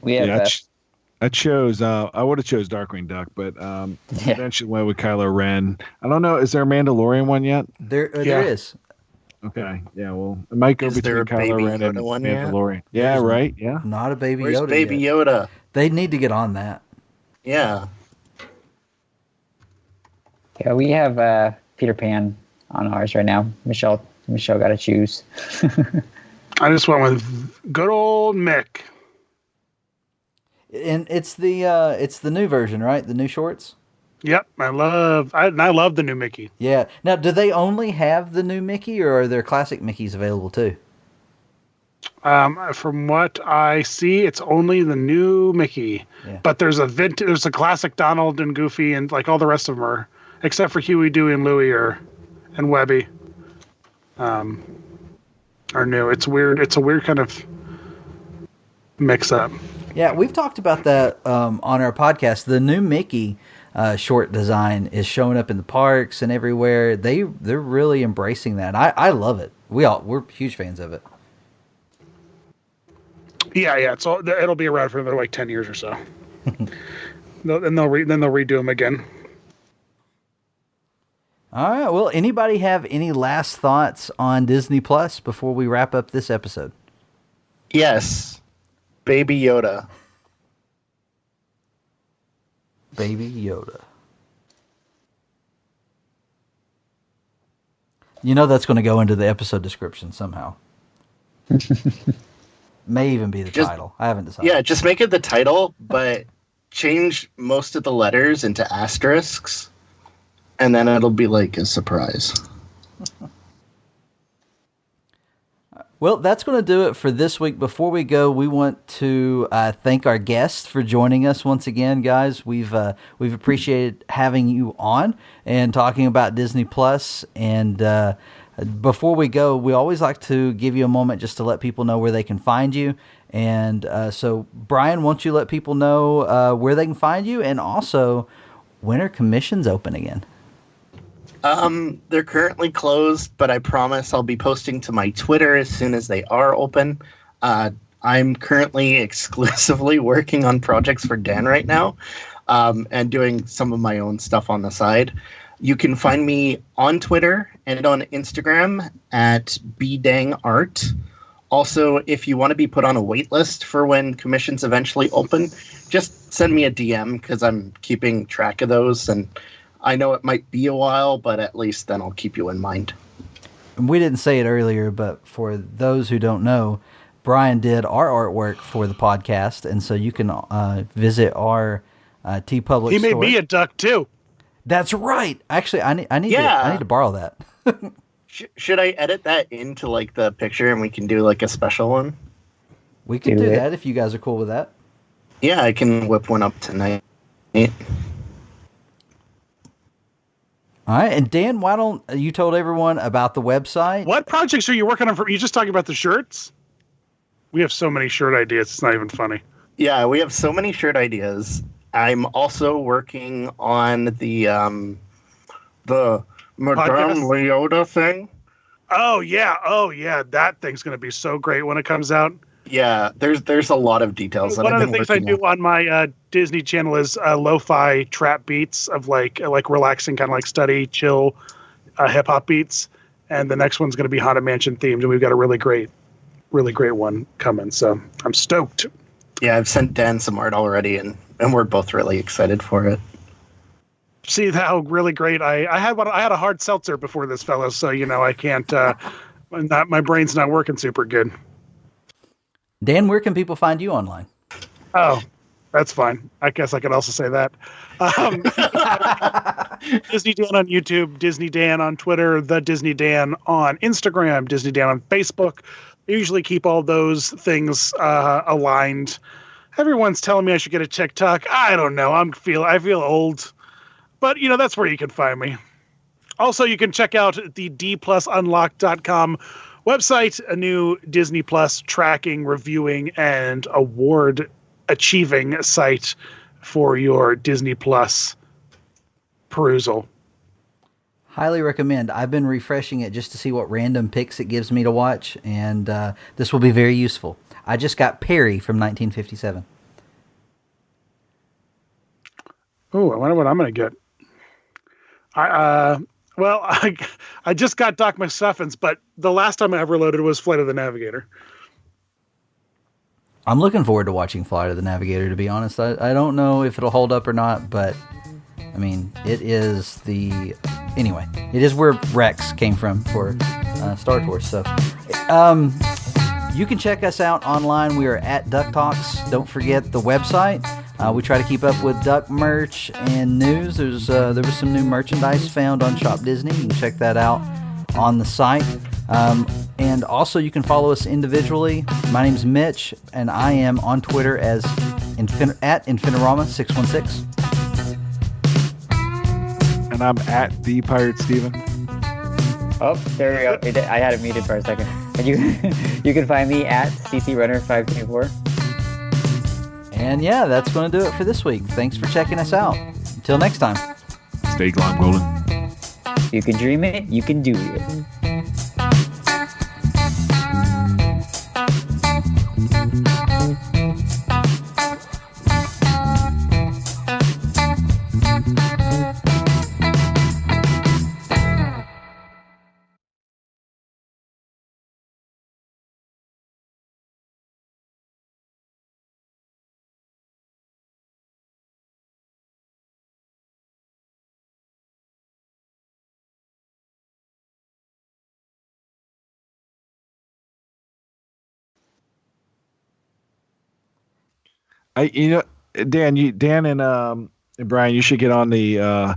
I chose. I would have chose Darkwing Duck, but eventually went with Kylo Ren. I don't know. Is there a Mandalorian one yet? There is. Okay. Yeah. Well, it might go between Kylo Ren and Mandalorian. Yeah. Right. Yeah. Not a Baby Where's Yoda. Baby yet. Yoda? They need to get on that. Yeah. Yeah, we have Peter Pan on ours right now. Michelle got to choose. I just went with good old Mick. And it's the new version, right? The new shorts. Yep, I love the new Mickey. Yeah. Now, do they only have the new Mickey, or are there classic Mickeys available too? From what I see, it's only the new Mickey. Yeah. But there's a classic Donald and Goofy, and like all the rest of them are, except for Huey, Dewey, and Louie and Webby, are new. It's weird. It's a weird kind of mix up. Yeah, we've talked about that on our podcast. The new Mickey short design is showing up in the parks and everywhere. They're really embracing that. I love it. We're huge fans of it. Yeah. It'll be around for another like 10 years or so. Then they'll redo them again. All right. Well, anybody have any last thoughts on Disney Plus before we wrap up this episode? Yes. Baby Yoda. Baby Yoda. You know that's going to go into the episode description somehow. May even be the title. I haven't decided. Yeah, just make it the title, but change most of the letters into asterisks, and then it'll be like a surprise. Well, that's going to do it for this week. Before we go, we want to thank our guests for joining us once again, guys. We've appreciated having you on and talking about Disney Plus. And before we go, we always like to give you a moment just to let people know where they can find you. And so, Brian, won't you let people know where they can find you, and also when are commissions open again? They're currently closed, but I promise I'll be posting to my Twitter as soon as they are open. I'm currently exclusively working on projects for Dan right now, and doing some of my own stuff on the side. You can find me on Twitter and on Instagram at bdangart. Also, if you want to be put on a wait list for when commissions eventually open, just send me a DM because I'm keeping track of those, and I know it might be a while, but at least then I'll keep you in mind. We didn't say it earlier, but for those who don't know, Brian did our artwork for the podcast, and so you can visit our TeePublic store. He made me a duck too. That's right. Actually, I need to borrow that. Should I edit that into like the picture and we can do like a special one? We can do that if you guys are cool with that. Yeah, I can whip one up tonight. All right, and Dan, why don't you told everyone about the website? What projects are you working on? You just talking about the shirts? We have so many shirt ideas. It's not even funny. Yeah, we have so many shirt ideas. I'm also working on the Madame Leota thing. Oh yeah, that thing's going to be so great when it comes out. Yeah, there's a lot of details. One of the things I do on my Disney Channel is lo-fi trap beats of like relaxing, kind of like study, chill, hip hop beats. And the next one's going to be Haunted Mansion themed, and we've got a really great one coming. So I'm stoked. Yeah, I've sent Dan some art already, and we're both really excited for it. See how really great I had a hard seltzer before this, fellas. So I can't. My brain's not working super good. Dan, where can people find you online? Oh, that's fine. I guess I could also say that. Disney Dan on YouTube, Disney Dan on Twitter, The Disney Dan on Instagram, Disney Dan on Facebook. I usually keep all those things aligned. Everyone's telling me I should get a TikTok. I don't know. I feel old. But, that's where you can find me. Also, you can check out the dplusunlocked.com website, a new Disney Plus tracking, reviewing, and award achieving site for your Disney Plus perusal. Highly recommend. I've been refreshing it just to see what random picks it gives me to watch, and this will be very useful. I just got Perry from 1957. Oh, I wonder what I'm going to get. I just got Doc McStuffins, but the last time I ever loaded was Flight of the Navigator. I'm looking forward to watching Flight of the Navigator, to be honest. I don't know if it'll hold up or not, but I mean, it is the anyway, it is where Rex came from for Star Tours. So you can check us out online. We are at DuckTalks. Don't forget the website. We try to keep up with Duck merch and news. There was some new merchandise found on Shop Disney. You can check that out on the site. And also you can follow us individually. My name's Mitch, and I am on Twitter as at Infinirama616. And I'm at the Pirate Steven. Oh, there we go. I had it muted for a second. And you can find me at CCRunner524. And yeah, that's going to do it for this week. Thanks for checking us out. Until next time. Stay glom golden. You can dream it, you can do it. Dan and Brian, you should get on the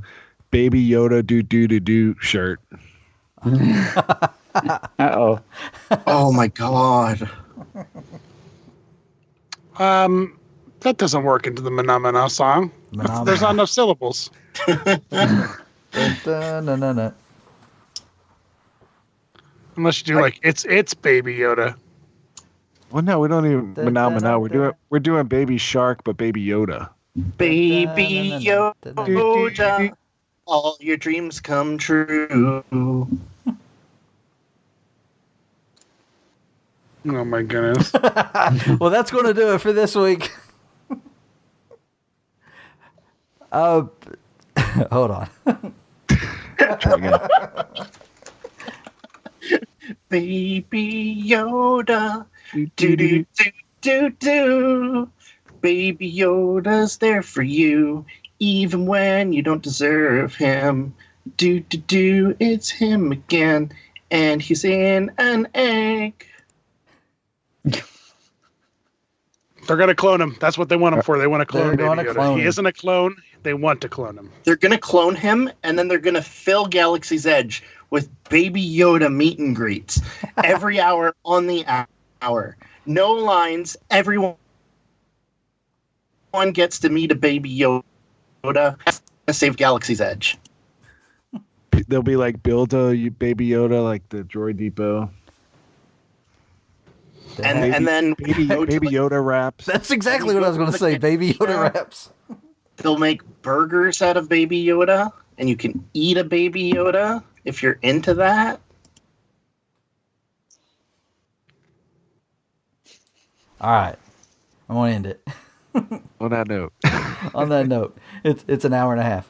Baby Yoda do shirt. Uh-oh. Oh my god. That doesn't work into the Mana song. There's not enough syllables. No. Unless you do like it's Baby Yoda. Well, no, we don't even Mana. We're doing Baby Shark, but Baby Yoda. Baby Yoda, all your dreams come true. Oh my goodness. Well, that's going to do it for this week. Hold on. Try again. Baby Yoda, do. Baby Yoda's there for you, even when you don't deserve him. Do, it's him again, and he's in an egg. They're going to clone him. That's what they want him for. They want to clone They're Baby gonna Yoda. clone He him. isn't a clone. They want to clone him. They're going to clone him, and then they're going to fill Galaxy's Edge with Baby Yoda meet and greets every hour on the hour. No lines. Everyone gets to meet a Baby Yoda to save Galaxy's Edge. They'll be like build a Baby Yoda, like the Droid Depot. And then Baby Yoda wraps. That's exactly what I was going to say. Baby Yoda wraps. They'll make burgers out of Baby Yoda, and you can eat a Baby Yoda if you're into that. All right. I want to end it. On that note. On that note, it's an hour and a half.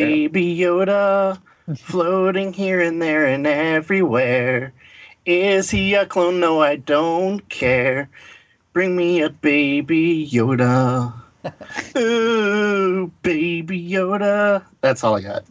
Baby Yoda, floating here and there and everywhere. Is he a clone? No, I don't care. Bring me a Baby Yoda. Ooh, Baby Yoda. That's all I got.